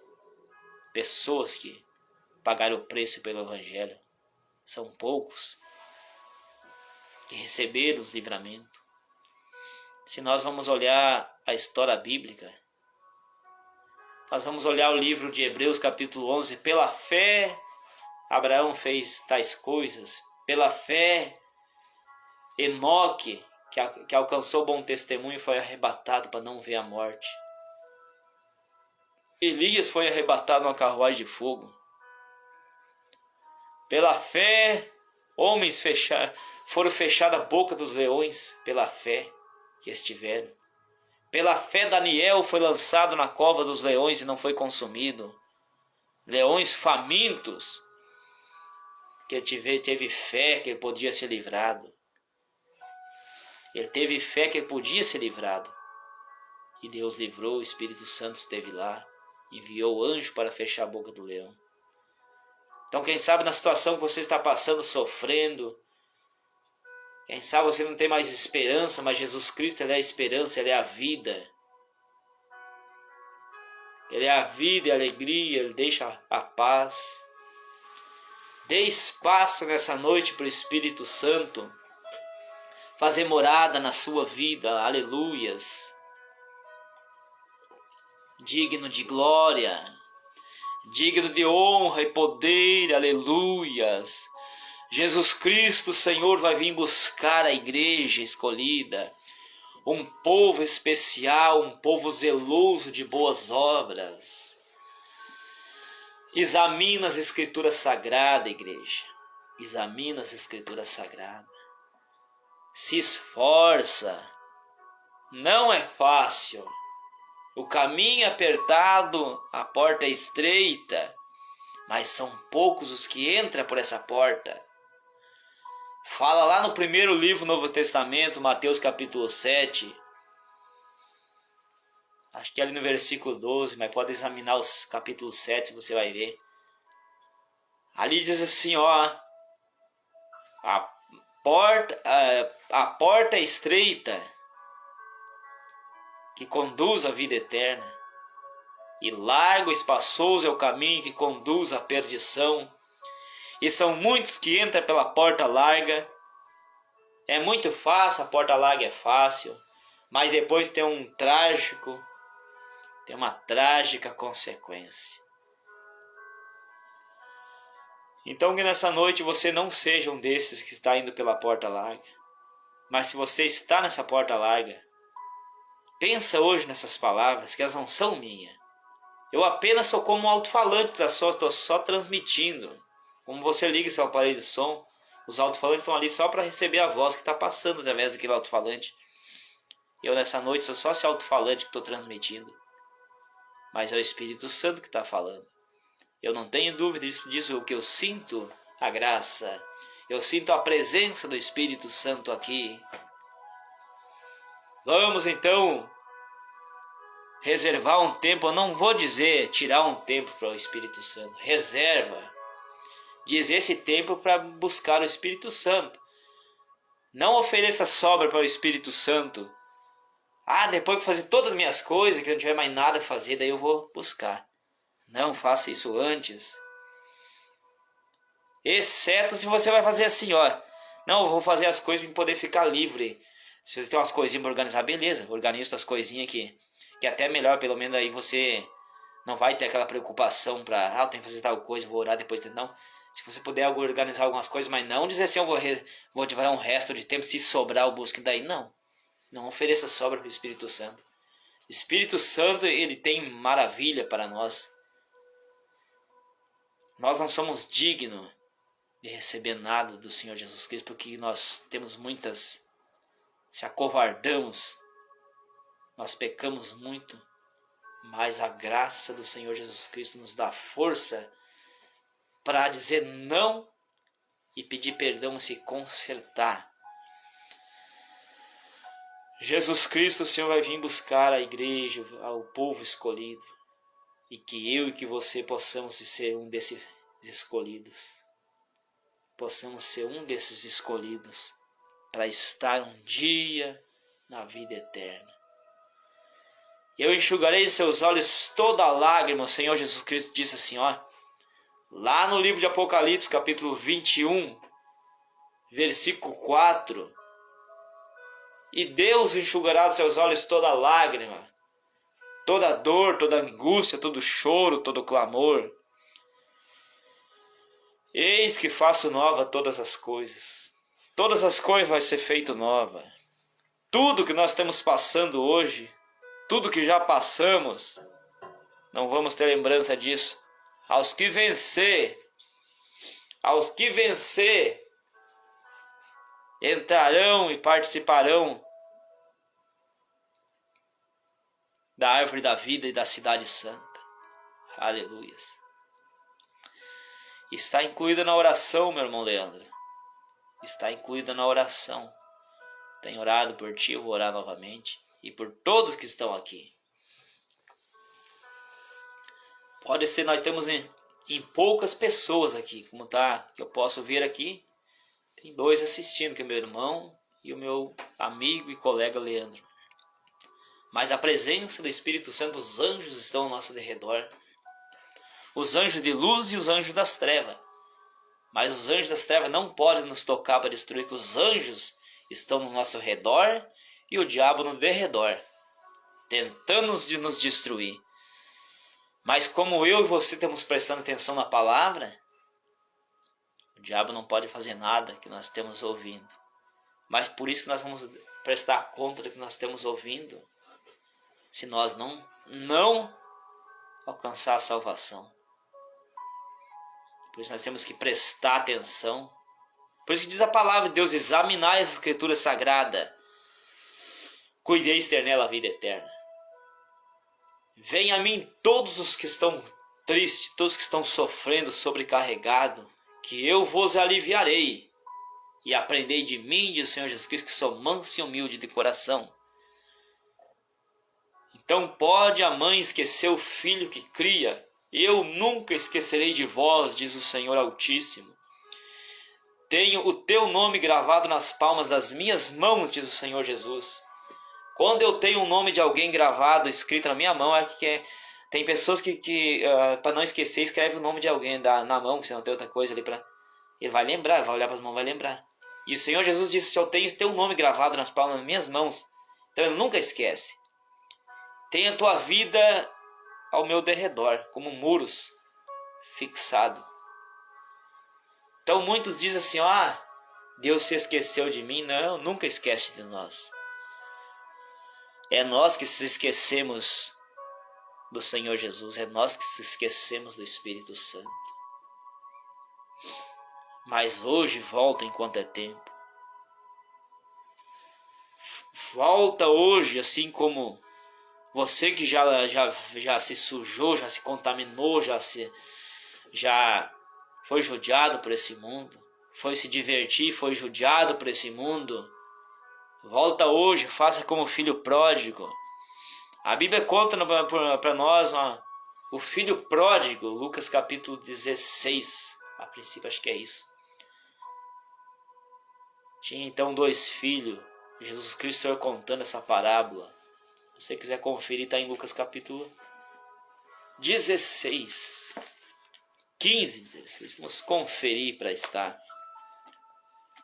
Pessoas que pagaram o preço pelo Evangelho. São poucos que receberam os livramentos. Se nós vamos olhar a história bíblica, nós vamos olhar o livro de Hebreus capítulo 11. Pela fé, Abraão fez tais coisas. Pela fé, Enoque, que alcançou bom testemunho, foi arrebatado para não ver a morte. Elias foi arrebatado numa carruagem de fogo. Pela fé, homens foram fechados a boca dos leões, pela fé que estiveram. Pela fé, Daniel foi lançado na cova dos leões e não foi consumido. Leões famintos, que ele teve fé que ele podia ser livrado. Ele teve fé que ele podia ser livrado. E Deus livrou, o Espírito Santo esteve lá, enviou o anjo para fechar a boca do leão. Então, quem sabe na situação que você está passando, sofrendo, quem sabe você não tem mais esperança, mas Jesus Cristo, Ele é a esperança, Ele é a vida. Ele é a vida e a alegria, Ele deixa a paz. Dê espaço nessa noite para o Espírito Santo fazer morada na sua vida, aleluias. Digno de glória, digno de honra e poder, aleluias. Jesus Cristo, Senhor, vai vir buscar a igreja escolhida, um povo especial, um povo zeloso de boas obras. Examina as Escrituras Sagradas, igreja. Examina as Escrituras Sagradas. Se esforça. Não é fácil. O caminho é apertado, a porta é estreita, mas são poucos os que entram por essa porta. Fala lá no primeiro livro do Novo Testamento, Mateus capítulo 7. Acho que é ali no versículo 12, mas pode examinar os capítulos 7, você vai ver. Ali diz assim, ó: a porta é estreita, que conduz à vida eterna, e largo e espaçoso é o caminho que conduz à perdição, e são muitos que entram pela porta larga. É muito fácil, a porta larga é fácil, mas depois tem um trágico tem uma trágica consequência. Então que nessa noite você não seja um desses que está indo pela porta larga. Mas se você está nessa porta larga, pensa hoje nessas palavras, que elas não são minhas. Eu apenas sou como um alto-falante, estou só transmitindo. Como você liga seu aparelho de som, os alto-falantes estão ali só para receber a voz que está passando através daquele alto-falante. Eu nessa noite sou só esse alto-falante que estou transmitindo. Mas é o Espírito Santo que está falando. Eu não tenho dúvida disso, o que eu sinto, a graça. Eu sinto a presença do Espírito Santo aqui. Vamos então reservar um tempo, eu não vou dizer tirar um tempo para o Espírito Santo. Reserva. Diz esse tempo para buscar o Espírito Santo. Não ofereça sobra para o Espírito Santo. Depois que fazer todas as minhas coisas, que eu não tiver mais nada a fazer, daí eu vou buscar. Não faça isso antes. Exceto se você vai fazer assim, ó. Não, eu vou fazer as coisas para poder ficar livre. Se você tem umas coisinhas para organizar, beleza. Organiza suas coisinhas que é até melhor, pelo menos aí você não vai ter aquela preocupação para, eu tenho que fazer tal coisa, vou orar depois. Não. Se você puder organizar algumas coisas, mas não dizer assim, eu vou tiver um resto de tempo, se sobrar eu busco. Daí não. Não ofereça sobra para o Espírito Santo. O Espírito Santo, ele tem maravilha para nós. Nós não somos dignos de receber nada do Senhor Jesus Cristo, porque nós temos muitas, se acovardamos, nós pecamos muito, mas a graça do Senhor Jesus Cristo nos dá força para dizer não e pedir perdão e se consertar. Jesus Cristo, o Senhor vai vir buscar a igreja, ao povo escolhido, e que eu e que você possamos ser um desses escolhidos. Possamos ser um desses escolhidos para estar um dia na vida eterna. Eu enxugarei seus olhos toda lágrima. O Senhor Jesus Cristo disse assim, ó, lá no livro de Apocalipse, capítulo 21, versículo 4. E Deus enxugará dos seus olhos toda lágrima, toda dor, toda angústia, todo choro, todo clamor. Eis que faço nova todas as coisas. Todas as coisas vai ser feito nova. Tudo que nós estamos passando hoje, tudo que já passamos, não vamos ter lembrança disso. Aos que vencer, entrarão e participarão da árvore da vida e da cidade santa. Aleluias. Está incluída na oração, meu irmão Leandro. Está incluída na oração. Tenho orado por ti, eu vou orar novamente. E por todos que estão aqui. Pode ser, nós temos em poucas pessoas aqui. Como tá, que eu posso ver aqui. Tem 2 assistindo, que é meu irmão e o meu amigo e colega Leandro. Mas a presença do Espírito Santo, os anjos estão ao nosso derredor. Os anjos de luz e os anjos das trevas. Mas os anjos das trevas não podem nos tocar para destruir, que os anjos estão no nosso redor e o diabo no derredor, tentando nos destruir. Mas como eu e você estamos prestando atenção na palavra, o diabo não pode fazer nada que nós estamos ouvindo. Mas por isso que nós vamos prestar conta do que nós estamos ouvindo, se nós não alcançar a salvação. Por isso nós temos que prestar atenção. Por isso que diz a palavra de Deus, examinar as escrituras sagradas. Cuideis ter nela a vida eterna. Venha a mim todos os que estão tristes, todos que estão sofrendo, sobrecarregados, que eu vos aliviarei. E aprendei de mim, diz o Senhor Jesus Cristo, que sou manso e humilde de coração. Então pode a mãe esquecer o filho que cria. Eu nunca esquecerei de vós, diz o Senhor Altíssimo. Tenho o teu nome gravado nas palmas das minhas mãos, diz o Senhor Jesus. Quando eu tenho o nome de alguém gravado, escrito na minha mão, tem pessoas que para não esquecer, escreve o nome de alguém na mão, se não tem outra coisa ali para... Ele vai lembrar, vai olhar para as mãos, vai lembrar. E o Senhor Jesus disse, se eu tenho o teu nome gravado nas palmas das minhas mãos, então ele nunca esquece. Tem a tua vida ao meu derredor, como muros fixado. Então muitos dizem assim, Deus se esqueceu de mim. Não, nunca esquece de nós. É nós que se esquecemos do Senhor Jesus, é nós que se esquecemos do Espírito Santo. Mas hoje volta enquanto é tempo. Volta hoje, assim como você que já se sujou, já se contaminou, já foi judiado por esse mundo, foi se divertir, foi judiado por esse mundo. Volta hoje, faça como o filho pródigo. A Bíblia conta para nós o filho pródigo, Lucas capítulo 16, a princípio acho que é isso. Tinha então 2 filhos, Jesus Cristo contando essa parábola. Se você quiser conferir, está em Lucas capítulo 16, 15, 16. Vamos conferir para estar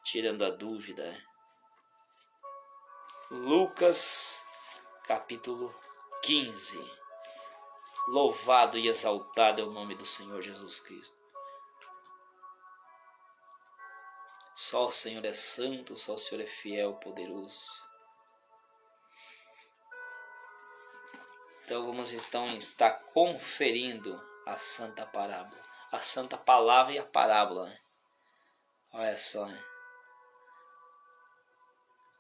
tirando a dúvida. Lucas capítulo 15. Louvado e exaltado é o nome do Senhor Jesus Cristo. Só o Senhor é santo, só o Senhor é fiel, poderoso. Então vamos estar conferindo a santa parábola, a santa palavra e a parábola, né? Olha só, né?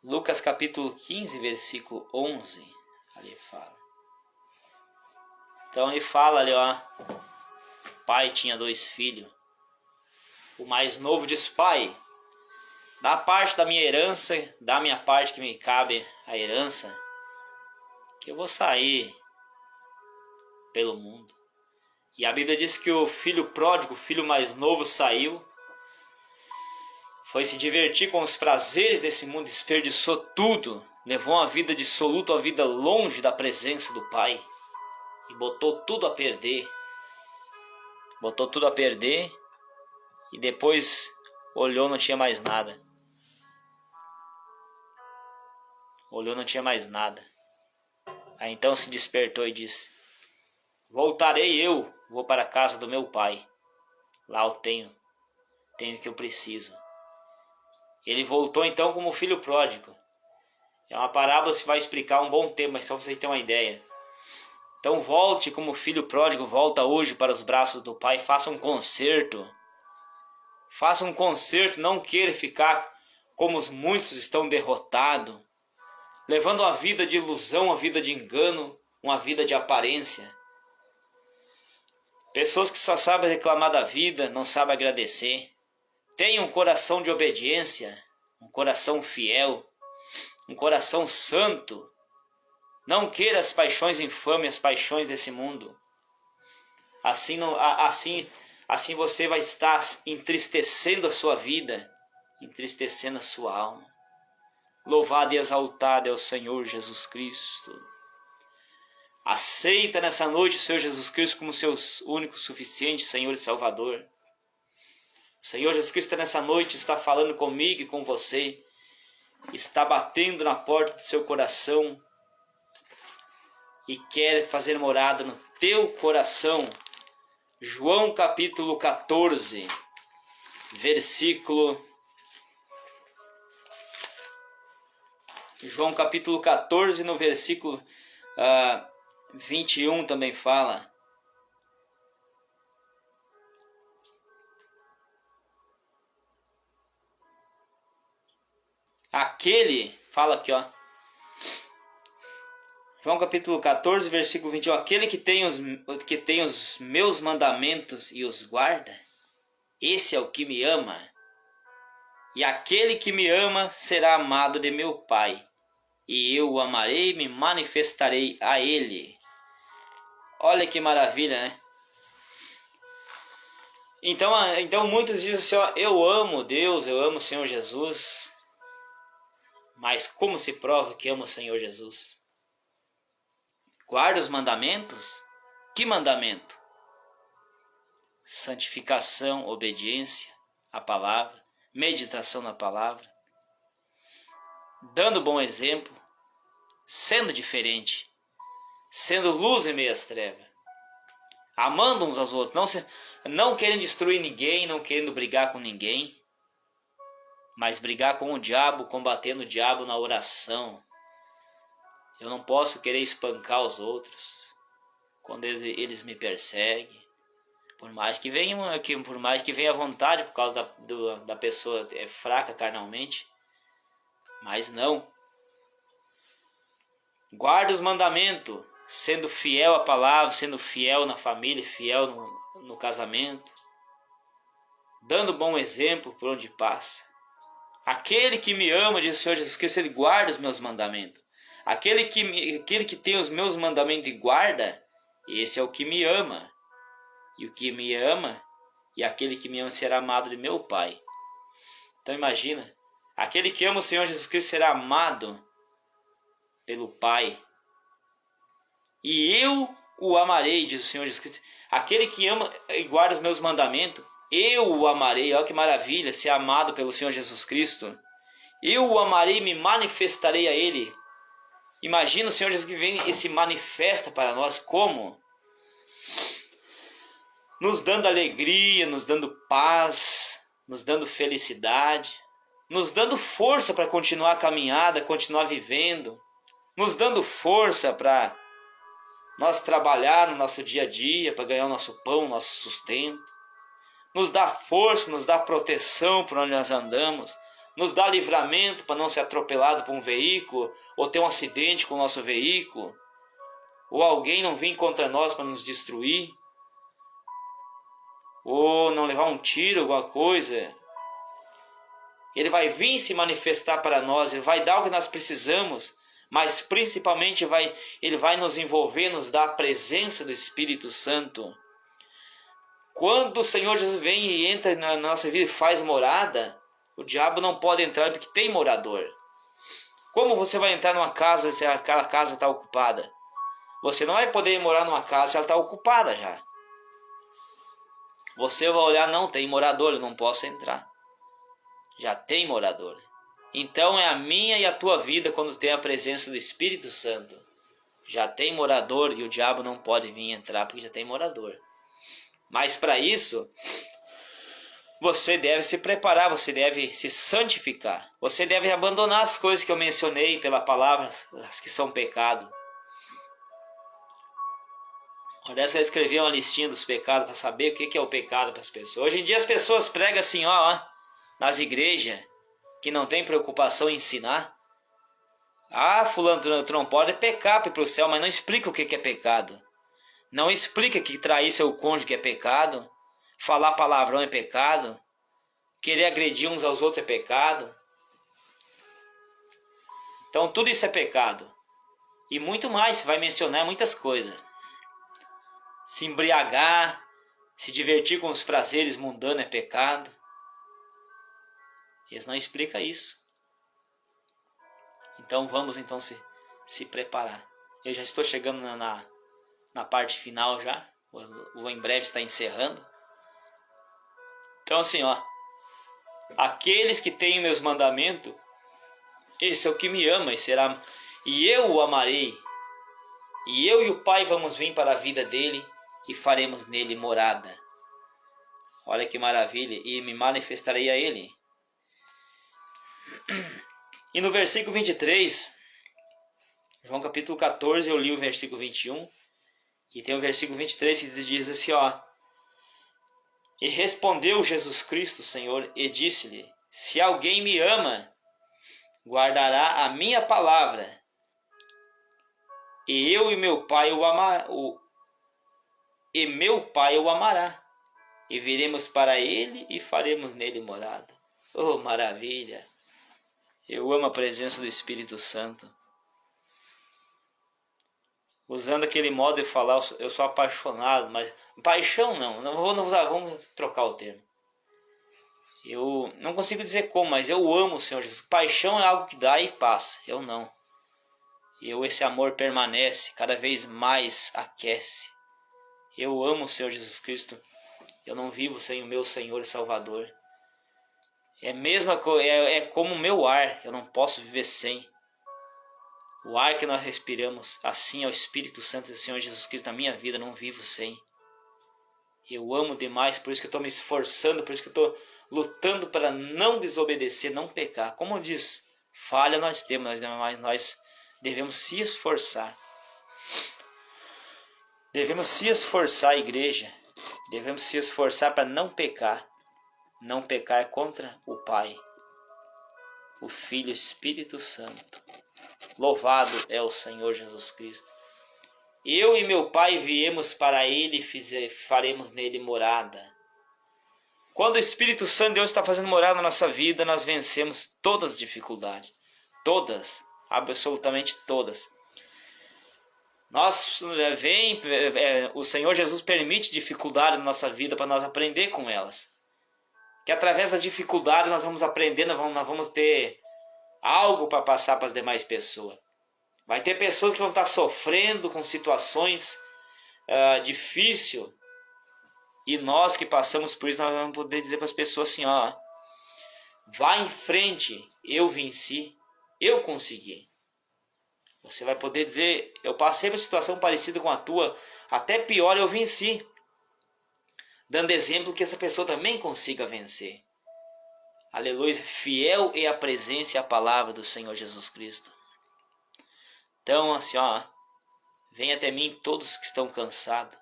Lucas capítulo 15, versículo 11, ali fala. Então ele fala ali, o pai tinha 2 filhos. O mais novo disse, pai, dá parte da minha herança, dá a minha parte que me cabe a herança, que eu vou sair pelo mundo. E a Bíblia diz que o filho pródigo, o filho mais novo, saiu, foi se divertir com os prazeres desse mundo, desperdiçou tudo, levou uma vida dissoluta, uma vida longe da presença do Pai, e botou tudo a perder. Botou tudo a perder, e depois olhou, não tinha mais nada. Olhou, não tinha mais nada. Aí então se despertou e disse, voltarei eu, vou para a casa do meu pai. Lá eu tenho o que eu preciso. Ele voltou então como filho pródigo. É uma parábola que vai explicar um bom tempo, mas só para vocês terem uma ideia. Então volte como filho pródigo, volta hoje para os braços do pai, faça um concerto. Faça um concerto, não queira ficar como os muitos estão derrotados, levando uma vida de ilusão, uma vida de engano, uma vida de aparência. Pessoas que só sabem reclamar da vida, não sabem agradecer. Tenha um coração de obediência, um coração fiel, um coração santo. Não queira as paixões infames, as paixões desse mundo. Assim você vai estar entristecendo a sua vida, entristecendo a sua alma. Louvado e exaltado é o Senhor Jesus Cristo. Aceita nessa noite o Senhor Jesus Cristo como seu único, suficiente Senhor e Salvador. O Senhor Jesus Cristo nessa noite está falando comigo e com você. Está batendo na porta do seu coração e quer fazer morada no teu coração. João capítulo 14, versículo... João capítulo 14, no versículo 21 também fala. Fala aqui, João capítulo 14, versículo 21. Aquele que tem os meus mandamentos e os guarda, esse é o que me ama. E aquele que me ama será amado de meu Pai. E eu o amarei e me manifestarei a ele. Olha que maravilha, né? Então muitos dizem assim, eu amo Deus, eu amo o Senhor Jesus. Mas como se prova que ama o Senhor Jesus? Guarda os mandamentos? Que mandamento? Santificação, obediência à palavra, meditação na palavra, dando bom exemplo, sendo diferente. sendo luz em meio às trevas, amando uns aos outros, não querendo destruir ninguém, não querendo brigar com ninguém, mas brigar com o diabo, combatendo o diabo na oração. Eu não posso querer espancar os outros quando eles me perseguem, por mais que venha à vontade, por causa da pessoa é fraca carnalmente, mas não. Guarda os mandamentos, sendo fiel à palavra, sendo fiel na família, fiel no casamento, dando bom exemplo por onde passa. Aquele que me ama, diz o Senhor Jesus Cristo, ele guarda os meus mandamentos. Aquele que tem os meus mandamentos e guarda, esse é o que me ama. E o que me ama, e aquele que me ama será amado de meu Pai. Então imagina, aquele que ama o Senhor Jesus Cristo será amado pelo Pai. E eu o amarei, diz o Senhor Jesus Cristo. Aquele que ama e guarda os meus mandamentos, eu o amarei. Olha que maravilha, ser amado pelo Senhor Jesus Cristo. Eu o amarei e me manifestarei a Ele. Imagina o Senhor Jesus que vem e se manifesta para nós como? Nos dando alegria, nos dando paz, nos dando felicidade, nos dando força para continuar a caminhada, continuar vivendo, nos dando força para nós trabalhar no nosso dia a dia, para ganhar o nosso pão, o nosso sustento, nos dá força, nos dá proteção por onde nós andamos, nos dá livramento para não ser atropelado por um veículo, ou ter um acidente com o nosso veículo, ou alguém não vir contra nós para nos destruir, ou não levar um tiro, alguma coisa. Ele vai vir se manifestar para nós, Ele vai dar o que nós precisamos, mas principalmente Ele vai nos envolver, nos dar a presença do Espírito Santo. Quando o Senhor Jesus vem e entra na nossa vida e faz morada, o diabo não pode entrar porque tem morador. Como você vai entrar numa casa se aquela casa está ocupada? Você não vai poder morar numa casa se ela está ocupada já. Você vai olhar, não tem morador, eu não posso entrar. Já tem morador. Então é a minha e a tua vida quando tem a presença do Espírito Santo. Já tem morador e o diabo não pode vir entrar porque já tem morador. Mas para isso, você deve se preparar, você deve se santificar. Você deve abandonar as coisas que eu mencionei pela palavra, as que são pecado. Parece que eu escrevi uma listinha dos pecados para saber o que é o pecado para as pessoas. Hoje em dia as pessoas pregam assim, nas igrejas, que não tem preocupação em ensinar. Fulano, tu não pode pecar para ir para o céu, mas não explica o que é pecado. Não explica que trair seu cônjuge é pecado, falar palavrão é pecado, querer agredir uns aos outros é pecado. Então tudo isso é pecado. E muito mais, você vai mencionar muitas coisas. Se embriagar, se divertir com os prazeres mundanos é pecado. Eles não explicam isso. Então vamos se preparar. Eu já estou chegando na parte final já. Vou em breve estar encerrando. Então assim, aqueles que têm meus mandamentos, esse é o que me ama e eu o amarei. E eu e o Pai vamos vir para a vida dele e faremos nele morada. Olha que maravilha. E me manifestarei a ele. E no versículo 23, João capítulo 14, eu li o versículo 21. E tem o versículo 23 que diz assim, E respondeu Jesus Cristo, Senhor, e disse-lhe, se alguém me ama, guardará a minha palavra, e eu e meu Pai meu Pai o amará, e viremos para ele e faremos nele morada. Oh, maravilha! Eu amo a presença do Espírito Santo. Usando aquele modo de falar, eu sou apaixonado, mas paixão não vou usar, vamos trocar o termo. Eu não consigo dizer como, mas eu amo o Senhor Jesus. Paixão é algo que dá e passa, eu não. Esse amor permanece, cada vez mais aquece. Eu amo o Senhor Jesus Cristo. Eu não vivo sem o meu Senhor e Salvador. É como o meu ar, eu não posso viver sem. O ar que nós respiramos, assim é o Espírito Santo do Senhor Jesus Cristo na minha vida, não vivo sem. Eu amo demais, por isso que eu estou me esforçando, por isso que eu estou lutando para não desobedecer, não pecar. Como diz, falha nós temos, mas nós devemos se esforçar. Devemos se esforçar, igreja. Devemos se esforçar para não pecar. Não pecar contra o Pai, o Filho e o Espírito Santo. Louvado é o Senhor Jesus Cristo. Eu e meu Pai viemos para Ele e faremos nele morada. Quando o Espírito Santo de Deus está fazendo morada na nossa vida, nós vencemos todas as dificuldades. Todas, absolutamente todas. O Senhor Jesus permite dificuldades na nossa vida para nós aprender com elas. Que através das dificuldades nós vamos aprendendo, nós vamos ter algo para passar para as demais pessoas. Vai ter pessoas que vão estar sofrendo com situações difíceis. E nós que passamos por isso, nós vamos poder dizer para as pessoas assim, ó. Vá em frente, eu venci, eu consegui. Você vai poder dizer, eu passei por uma situação parecida com a tua, até pior eu venci. Dando exemplo que essa pessoa também consiga vencer. Aleluia, fiel é a presença e a palavra do Senhor Jesus Cristo. Então, assim, ó, venha até mim todos que estão cansados,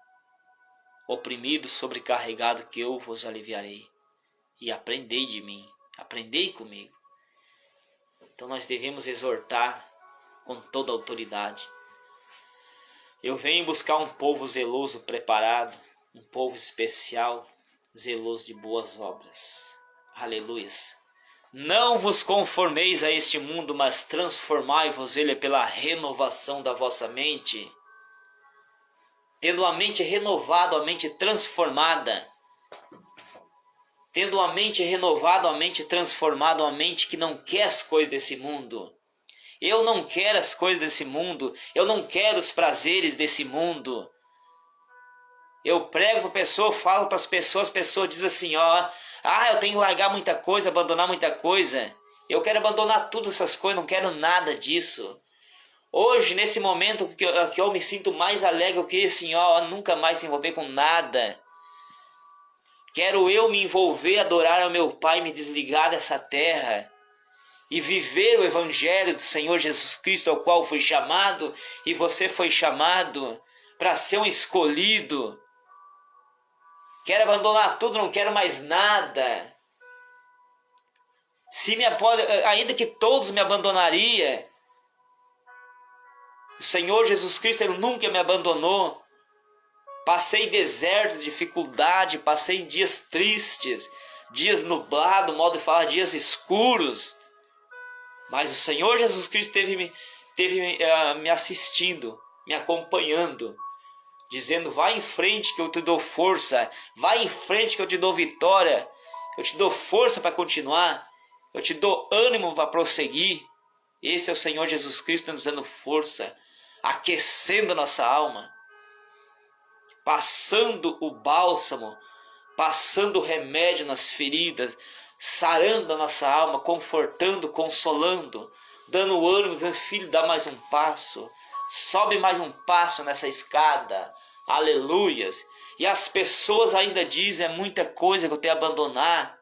oprimidos, sobrecarregados, que eu vos aliviarei. E aprendei de mim, aprendei comigo. Então nós devemos exortar com toda a autoridade. Eu venho buscar um povo zeloso, preparado, um povo especial, zeloso de boas obras. Aleluias. Não vos conformeis a este mundo, mas transformai-vos ele pela renovação da vossa mente. Tendo a mente renovada, a mente transformada. Tendo a mente renovada, a mente transformada, a mente que não quer as coisas desse mundo. Eu não quero as coisas desse mundo. Eu não quero os prazeres desse mundo. Eu prego para a pessoa, falo para as pessoas dizem assim, ó, eu tenho que largar muita coisa, abandonar muita coisa. Eu quero abandonar tudo essas coisas, não quero nada disso. Hoje, nesse momento que eu me sinto mais alegre, eu queria assim, nunca mais se envolver com nada. Quero eu me envolver, adorar ao meu Pai, me desligar dessa terra e viver o Evangelho do Senhor Jesus Cristo, ao qual fui chamado, e você foi chamado para ser um escolhido. Quero abandonar tudo, não quero mais nada. Ainda que todos me abandonariam, o Senhor Jesus Cristo, Ele nunca me abandonou. Passei desertos, dificuldade, passei dias tristes, dias nublados, modo de falar, dias escuros. Mas o Senhor Jesus Cristo teve me assistindo, me acompanhando, dizendo, vai em frente que eu te dou força, vai em frente que eu te dou vitória, eu te dou força para continuar, eu te dou ânimo para prosseguir. Esse é o Senhor Jesus Cristo nos dando força, aquecendo a nossa alma, passando o bálsamo, passando o remédio nas feridas, sarando a nossa alma, confortando, consolando, dando ânimo, dizendo, filho, dá mais um passo, sobe mais um passo nessa escada, aleluias. E as pessoas ainda dizem, é muita coisa que eu tenho a abandonar.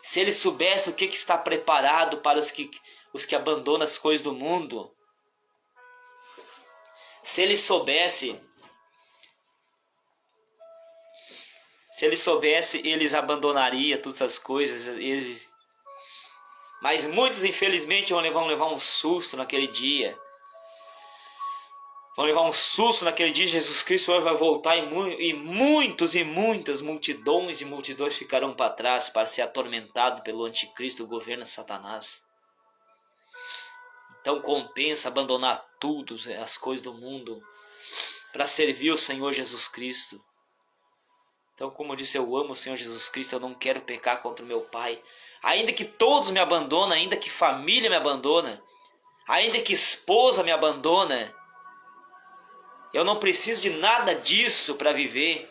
Se eles soubessem o que está preparado para os que abandonam as coisas do mundo, se eles soubessem, eles abandonariam todas as coisas. Mas muitos, infelizmente, vão levar um susto naquele dia. Vão levar um susto naquele dia. Jesus Cristo vai voltar e muitas multidões ficarão para trás para ser atormentado pelo anticristo, o governo de Satanás. Então compensa abandonar tudo, as coisas do mundo, para servir o Senhor Jesus Cristo. Então, como eu disse, eu amo o Senhor Jesus Cristo, eu não quero pecar contra o meu Pai. Ainda que todos me abandonam, ainda que família me abandona, ainda que esposa me abandona, eu não preciso de nada disso para viver.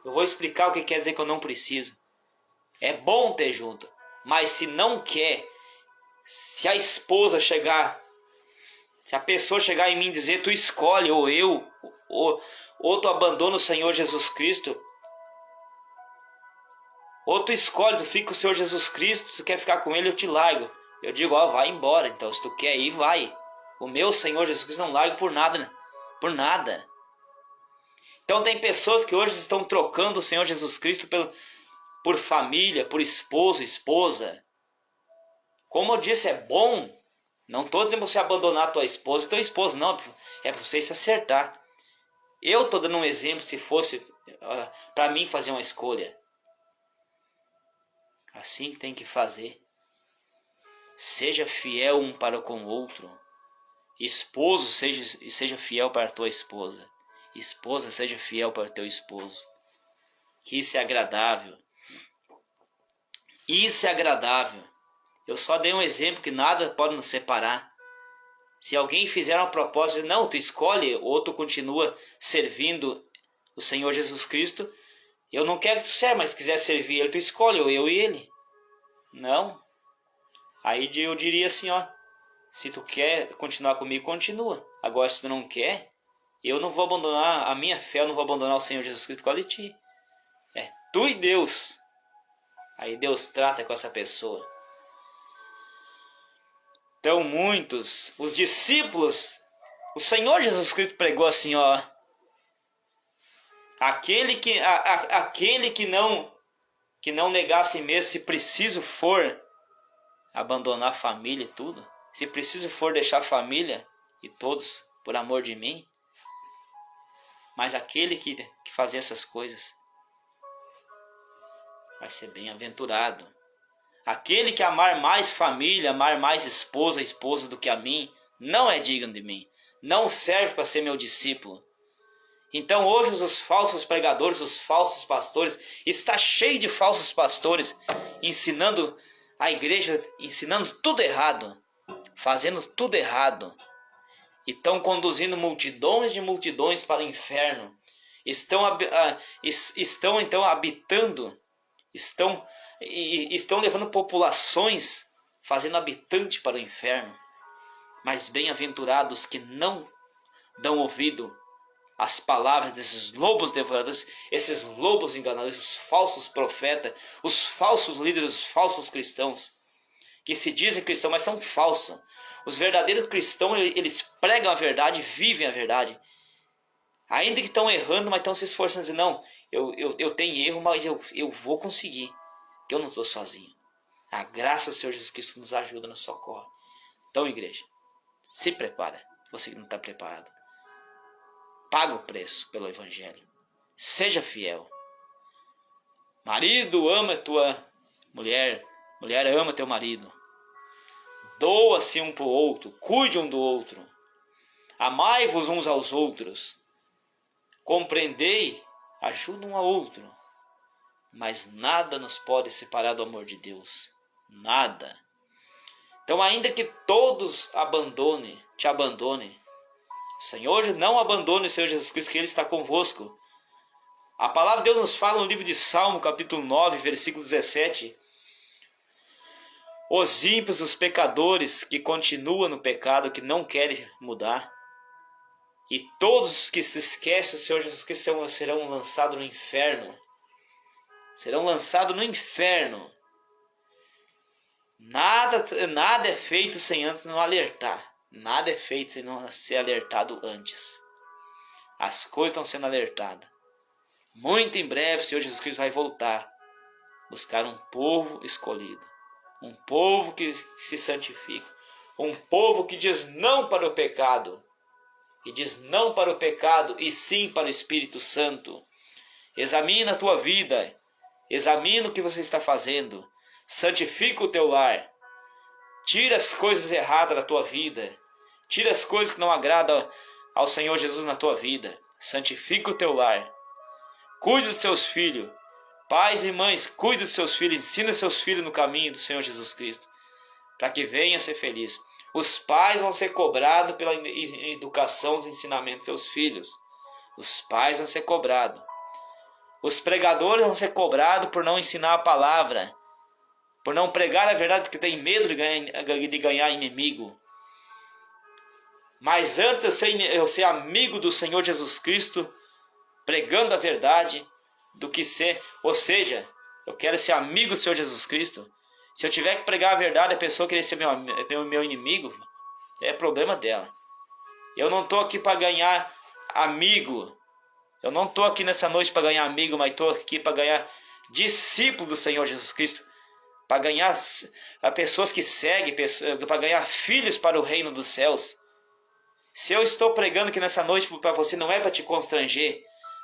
Eu vou explicar o que quer dizer que eu não preciso. É bom ter junto, mas se não quer, Se a esposa chegar, se a pessoa chegar em mim e dizer, tu escolhe, ou eu, ou tu abandona o Senhor Jesus Cristo, ou tu escolhe, tu fica com o Senhor Jesus Cristo, tu quer ficar com Ele, eu te largo. Eu digo, vai embora, então se tu quer ir, vai. O meu Senhor Jesus Cristo não largo por nada, por nada. Então tem pessoas que hoje estão trocando o Senhor Jesus Cristo por família, por esposo, esposa. Como eu disse, é bom. Não estou dizendo você abandonar a tua esposa e teu esposo, não. É para você se acertar. Eu estou dando um exemplo se fosse para mim fazer uma escolha. Assim que tem que fazer. Seja fiel um para com o outro. Esposo, seja fiel para a tua esposa. Esposa, seja fiel para o teu esposo. Que isso é agradável. Isso é agradável. Eu só dei um exemplo que nada pode nos separar. Se alguém fizer uma proposta, não, tu escolhe ou tu continua servindo o Senhor Jesus Cristo, eu não quero que tu serve, mas se quiser servir Ele, tu escolhe, ou eu e Ele. Não. Aí eu diria assim, se tu quer continuar comigo, continua. Agora, se tu não quer, eu não vou abandonar a minha fé, eu não vou abandonar o Senhor Jesus Cristo por causa de ti. É tu e Deus. Aí Deus trata com essa pessoa. Então os discípulos, o Senhor Jesus Cristo pregou assim, aquele que não negar a si mesmo, se preciso for abandonar a família e tudo, se preciso for deixar a família e todos por amor de mim, mas aquele que fazer essas coisas vai ser bem-aventurado. Aquele que amar mais família, amar mais esposa do que a mim, não é digno de mim. Não serve para ser meu discípulo. Então hoje os falsos pregadores, os falsos pastores, está cheio de falsos pastores ensinando a igreja, ensinando tudo errado, fazendo tudo errado. E estão conduzindo multidões de multidões para o inferno. Estão então habitando, estão levando populações, fazendo habitante para o inferno. Mas bem-aventurados que não dão ouvido às palavras desses lobos devoradores, esses lobos enganadores, os falsos profetas, os falsos líderes, os falsos cristãos, que se dizem cristãos, mas são falsos. Os verdadeiros cristãos, eles pregam a verdade, vivem a verdade. Ainda que estão errando, mas estão se esforçando, dizendo, não, eu tenho erro, mas eu vou conseguir. Que eu não estou sozinho. A graça do Senhor Jesus Cristo nos ajuda, nos socorre. Então, igreja, se prepara. Você que não está preparado. Paga o preço pelo Evangelho. Seja fiel. Marido, ama a tua mulher. Mulher, ama teu marido. Doa-se um para o outro. Cuide um do outro. Amai-vos uns aos outros. Compreendei. Ajuda um ao outro. Mas nada nos pode separar do amor de Deus. Nada. Então, ainda que todos te abandonem, o Senhor não abandone o Senhor Jesus Cristo, que Ele está convosco. A palavra de Deus nos fala no livro de Salmo, capítulo 9, versículo 17. Os ímpios, os pecadores que continuam no pecado, que não querem mudar, e todos os que se esquecem do Senhor Jesus Cristo serão lançados no inferno. Serão lançados no inferno. Nada é feito sem antes não alertar. Nada é feito sem não ser alertado antes. As coisas estão sendo alertadas. Muito em breve o Senhor Jesus Cristo vai voltar. Buscar um povo escolhido. Um povo que se santifica. Um povo que diz não para o pecado. Que diz não para o pecado e sim para o Espírito Santo. Examina a tua vida. Examina o que você está fazendo. Santifica o teu lar. Tira as coisas erradas da tua vida. Tira as coisas que não agradam ao Senhor Jesus na tua vida. Santifica o teu lar. Cuide dos seus filhos. Pais e mães, cuide dos seus filhos. Ensina seus filhos no caminho do Senhor Jesus Cristo. Para que venha ser feliz. Os pais vão ser cobrados pela educação, os ensinamentos dos seus filhos. Os pais vão ser cobrados. Os pregadores vão ser cobrados por não ensinar a palavra. por não pregar a verdade porque tem medo de ganhar inimigo. Mas antes eu ser amigo do Senhor Jesus Cristo, pregando a verdade, do que ser, ou seja, eu quero ser amigo do Senhor Jesus Cristo. Se eu tiver que pregar a verdade, a pessoa querer ser meu inimigo, é problema dela. Eu não estou aqui para ganhar amigo. Eu não estou aqui nessa noite para ganhar amigo, mas estou aqui para ganhar discípulo do Senhor Jesus Cristo. Para ganhar pessoas que seguem, para ganhar filhos para o reino dos céus. Se eu estou pregando aqui nessa noite para você, não é para te constranger,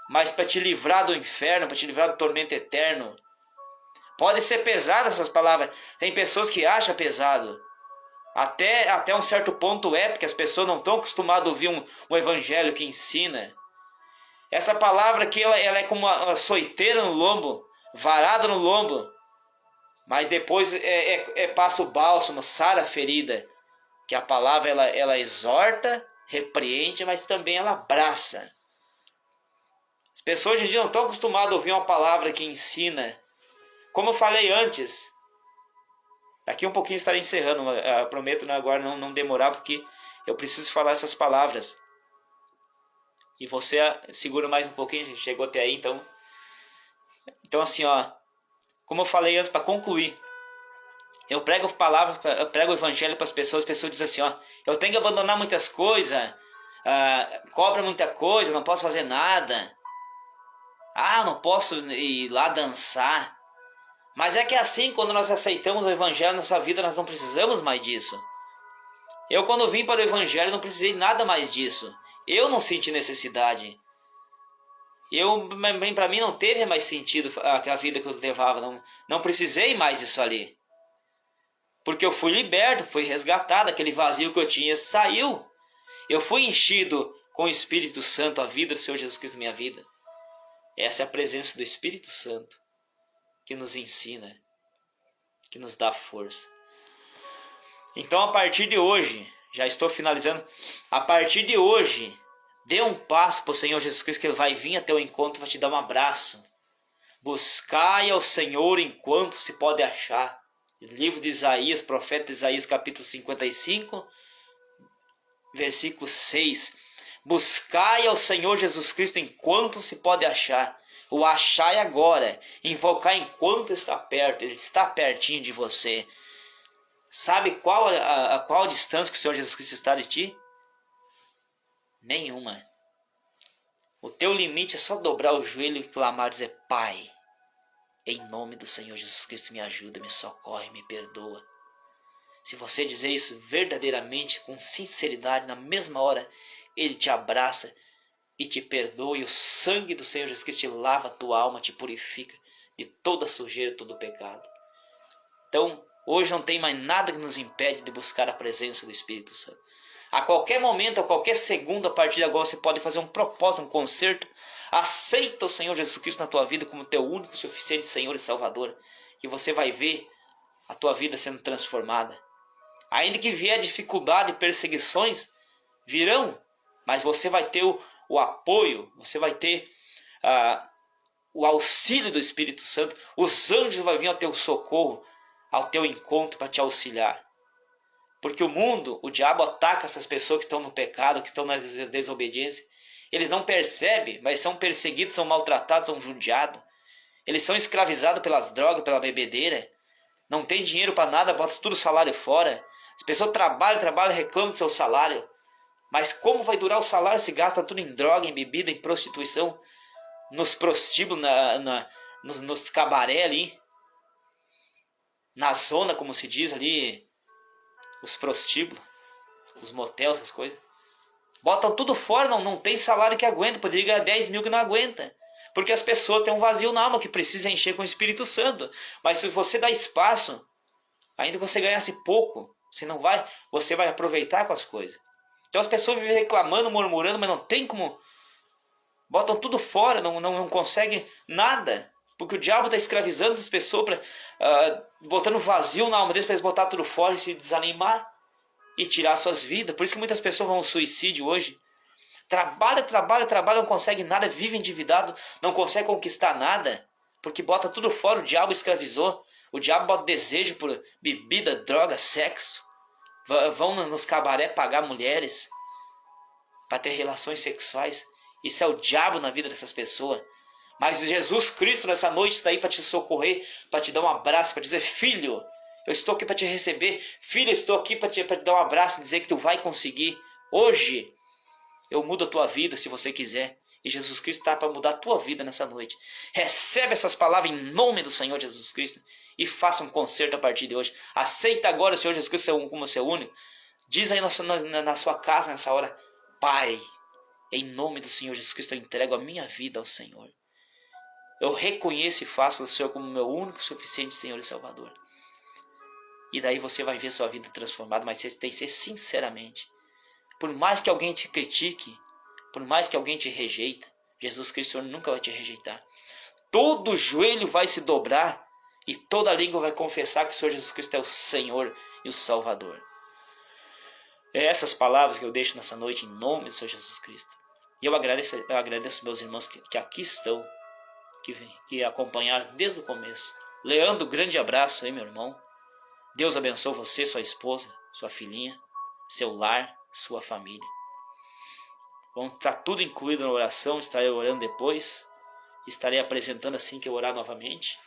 mas para te livrar do inferno, para te livrar do tormento eterno. Pode ser pesado essas palavras. Tem pessoas que acham pesado. Até um certo ponto é, porque as pessoas não estão acostumadas a ouvir um evangelho que ensina. Essa palavra aqui, ela é como uma açoiteira no lombo, varada no lombo. Mas depois passa o bálsamo, sara a ferida. Que a palavra ela exorta, repreende, mas também ela abraça. As pessoas hoje em dia não estão acostumadas a ouvir uma palavra que ensina. Como eu falei antes, daqui um pouquinho estarei encerrando. Prometo agora não demorar, porque eu preciso falar essas palavras. E você segura mais um pouquinho, a gente chegou até aí, então. Então assim, ó, como eu falei antes, para concluir, eu prego palavras, eu prego o evangelho para as pessoas dizem assim, ó, eu tenho que abandonar muitas coisas, cobra muita coisa, não posso fazer nada. Eu não posso ir lá dançar. Mas é que assim, quando nós aceitamos o evangelho na nossa vida, nós não precisamos mais disso. Eu, quando vim para o evangelho, não precisei nada mais disso. Eu não senti necessidade. Para mim não teve mais sentido a vida que eu levava. Não precisei mais disso ali. Porque eu fui liberto, fui resgatado. Aquele vazio que eu tinha saiu. Eu fui enchido com o Espírito Santo, a vida do Senhor Jesus Cristo na minha vida. Essa é a presença do Espírito Santo que nos ensina, que nos dá força. Então, a partir de hoje, já estou finalizando, a partir de hoje, dê um passo para o Senhor Jesus Cristo, que Ele vai vir até o encontro e vai te dar um abraço. Buscai ao Senhor enquanto se pode achar. Livro de Isaías, profeta Isaías, capítulo 55, versículo 6. Buscai ao Senhor Jesus Cristo enquanto se pode achar. O achai agora. Invocar enquanto está perto. Ele está pertinho de você. Sabe qual a distância que o Senhor Jesus Cristo está de ti? Nenhuma. O teu limite é só dobrar o joelho e clamar, dizer: Pai, em nome do Senhor Jesus Cristo, me ajuda, me socorre, me perdoa. Se você dizer isso verdadeiramente, com sinceridade, na mesma hora, Ele te abraça e te perdoa, e o sangue do Senhor Jesus Cristo te lava a tua alma, te purifica de toda sujeira, todo pecado. Então, hoje não tem mais nada que nos impede de buscar a presença do Espírito Santo. A qualquer momento, a qualquer segundo, a partir de agora, você pode fazer um propósito, um concerto. Aceita o Senhor Jesus Cristo na tua vida como teu único, suficiente Senhor e Salvador. E você vai ver a tua vida sendo transformada. Ainda que vier dificuldade e perseguições, virão. Mas você vai ter o apoio, você vai ter o auxílio do Espírito Santo. Os anjos vão vir ao teu socorro, ao teu encontro para te auxiliar. Porque o mundo, o diabo ataca essas pessoas que estão no pecado, que estão na desobediência. Eles não percebem, mas são perseguidos, são maltratados, são judiados. Eles são escravizados pelas drogas, pela bebedeira. Não tem dinheiro para nada, bota tudo o salário fora. As pessoas trabalham, reclamam do seu salário. Mas como vai durar o salário se gasta tudo em droga, em bebida, em prostituição, nos prostíbulos, nos cabaré ali, na zona, como se diz ali, os prostíbulos, os motéis, essas coisas. Botam tudo fora, não tem salário que aguenta, poderia ganhar 10 mil que não aguenta. Porque as pessoas têm um vazio na alma que precisa encher com o Espírito Santo. Mas se você dá espaço, ainda que você ganhasse pouco, você vai aproveitar com as coisas. Então as pessoas vivem reclamando, murmurando, mas não tem como. Botam tudo fora, não conseguem nada. Porque o diabo está escravizando as pessoas, botando vazio na alma deles para eles botar tudo fora e se desanimar e tirar suas vidas. Por isso que muitas pessoas vão ao suicídio hoje. Trabalha, não consegue nada, vive endividado, não consegue conquistar nada, porque bota tudo fora, o diabo escravizou. O diabo bota desejo por bebida, droga, sexo. Vão nos cabaré pagar mulheres para ter relações sexuais. Isso é o diabo na vida dessas pessoas. Mas Jesus Cristo nessa noite está aí para te socorrer, para te dar um abraço, para dizer: filho, eu estou aqui para te receber. Filho, eu estou aqui para te dar um abraço e dizer que tu vai conseguir. Hoje eu mudo a tua vida se você quiser. E Jesus Cristo está para mudar a tua vida nessa noite. Recebe essas palavras em nome do Senhor Jesus Cristo e faça um concerto a partir de hoje. Aceita agora o Senhor Jesus Cristo como seu único. Diz aí na sua casa nessa hora: Pai, em nome do Senhor Jesus Cristo eu entrego a minha vida ao Senhor. Eu reconheço e faço o Senhor como meu único, suficiente Senhor e Salvador. E daí você vai ver sua vida transformada, mas você tem que ser sinceramente. Por mais que alguém te critique, por mais que alguém te rejeita, Jesus Cristo nunca vai te rejeitar. Todo joelho vai se dobrar e toda língua vai confessar que o Senhor Jesus Cristo é o Senhor e o Salvador. É essas palavras que eu deixo nessa noite em nome do Senhor Jesus Cristo. E eu agradeço meus irmãos que aqui estão, que acompanharam desde o começo. Leandro, grande abraço aí, meu irmão. Deus abençoe você, sua esposa, sua filhinha, seu lar, sua família. Vamos estar tudo incluído na oração. Estarei orando depois. Estarei apresentando assim que eu orar novamente.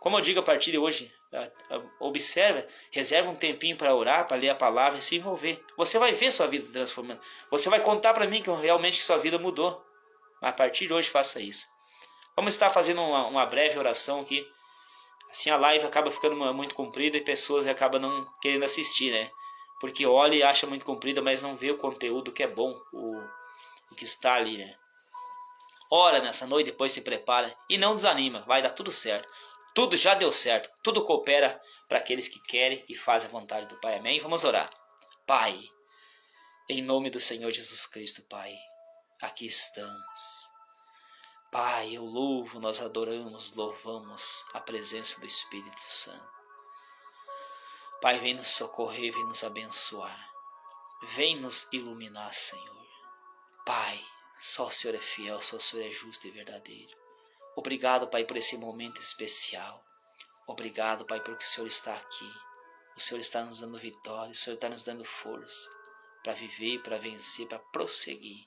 Como eu digo a partir de hoje, observa, reserva um tempinho para orar, para ler a palavra e se envolver. Você vai ver sua vida transformando. Você vai contar para mim que realmente sua vida mudou. Mas a partir de hoje faça isso. Vamos estar fazendo uma breve oração aqui. Assim a live acaba ficando muito comprida e pessoas acabam não querendo assistir, né? Porque olha e acha muito comprida, mas não vê o conteúdo que é bom, o que está ali, né? Ora nessa noite, depois se prepara e não desanima, vai dar tudo certo. Tudo já deu certo, tudo coopera para aqueles que querem e fazem a vontade do Pai. Amém? Vamos orar. Pai, em nome do Senhor Jesus Cristo, Pai, aqui estamos. Pai, eu louvo, nós adoramos, louvamos a presença do Espírito Santo. Pai, vem nos socorrer, vem nos abençoar. Vem nos iluminar, Senhor. Pai, só o Senhor é fiel, só o Senhor é justo e verdadeiro. Obrigado, Pai, por esse momento especial. Obrigado, Pai, porque o Senhor está aqui. O Senhor está nos dando vitória, o Senhor está nos dando força para viver, para vencer, para prosseguir.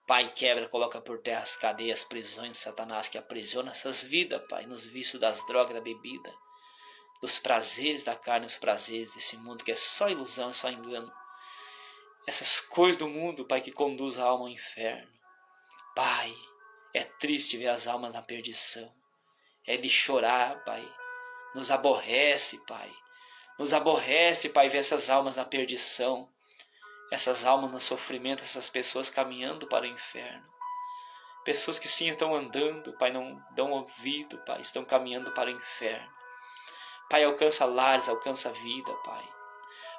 Pai, quebra, coloca por terra as cadeias, as prisões de Satanás que aprisiona essas vidas, Pai, nos vícios das drogas, da bebida, dos prazeres da carne, os prazeres desse mundo que é só ilusão, é só engano. Essas coisas do mundo, Pai, que conduz a alma ao inferno. Pai, é triste ver as almas na perdição. É de chorar, Pai. Nos aborrece, Pai. Nos aborrece, Pai, ver essas almas na perdição. Essas almas no sofrimento, essas pessoas caminhando para o inferno. Pessoas que sim estão andando, Pai, não dão ouvido, Pai, estão caminhando para o inferno. Pai, alcança lares, alcança vida, Pai.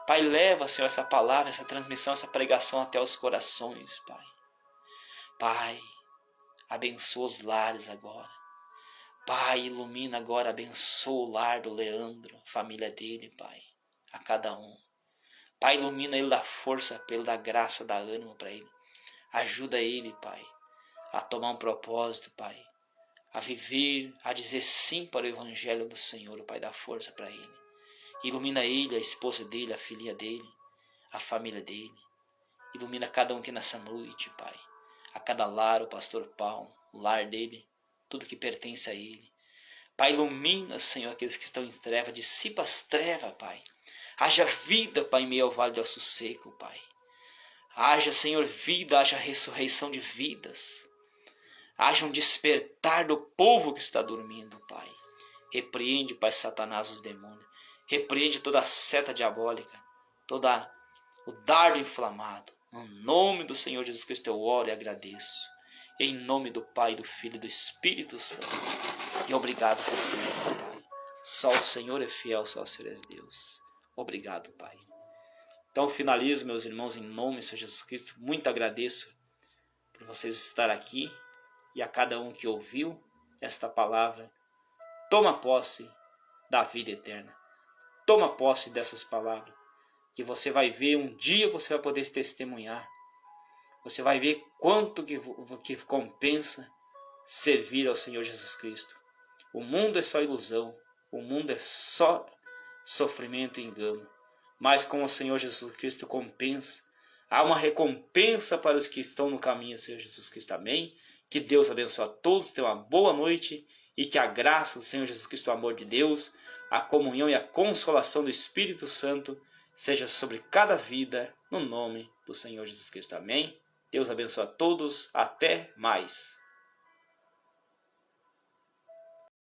Pai, leva, Senhor, essa palavra, essa transmissão, essa pregação até os corações, Pai. Pai, abençoa os lares agora. Pai, ilumina agora, abençoa o lar do Leandro, a família dele, Pai, a cada um. Pai, ilumina ele, dá força, pelo da graça, dá ânimo para ele. Ajuda ele, Pai, a tomar um propósito, Pai, a viver, a dizer sim para o Evangelho do Senhor, Pai, dá força para ele. Ilumina ele, a esposa dele, a filha dele, a família dele. Ilumina cada um aqui nessa noite, Pai. A cada lar, o pastor Paulo, o lar dele, tudo que pertence a ele. Pai, ilumina, Senhor, aqueles que estão em trevas, dissipa as trevas, Pai. Haja vida, Pai, em meio ao vale de osso seco, Pai. Haja, Senhor, vida, haja ressurreição de vidas. Haja um despertar do povo que está dormindo, Pai. Repreende, Pai, Satanás, os demônios. Repreende toda a seta diabólica, todo o dardo inflamado. No nome do Senhor Jesus Cristo eu oro e agradeço. Em nome do Pai, do Filho e do Espírito Santo. E obrigado por tudo, Pai. Só o Senhor é fiel, só o Senhor é Deus. Obrigado, Pai. Então finalizo, meus irmãos, em nome do Senhor Jesus Cristo. Muito agradeço por vocês estarem aqui. E a cada um que ouviu esta palavra, toma posse da vida eterna. Toma posse dessas palavras. Que você vai ver, um dia você vai poder testemunhar. Você vai ver quanto que compensa servir ao Senhor Jesus Cristo. O mundo é só ilusão. O mundo é só sofrimento e engano. Mas com o Senhor Jesus Cristo compensa. Há uma recompensa para os que estão no caminho do Senhor Jesus Cristo. Amém? Que Deus abençoe a todos, tenha uma boa noite e que a graça do Senhor Jesus Cristo, o amor de Deus, a comunhão e a consolação do Espírito Santo seja sobre cada vida, no nome do Senhor Jesus Cristo. Amém? Deus abençoe a todos. Até mais.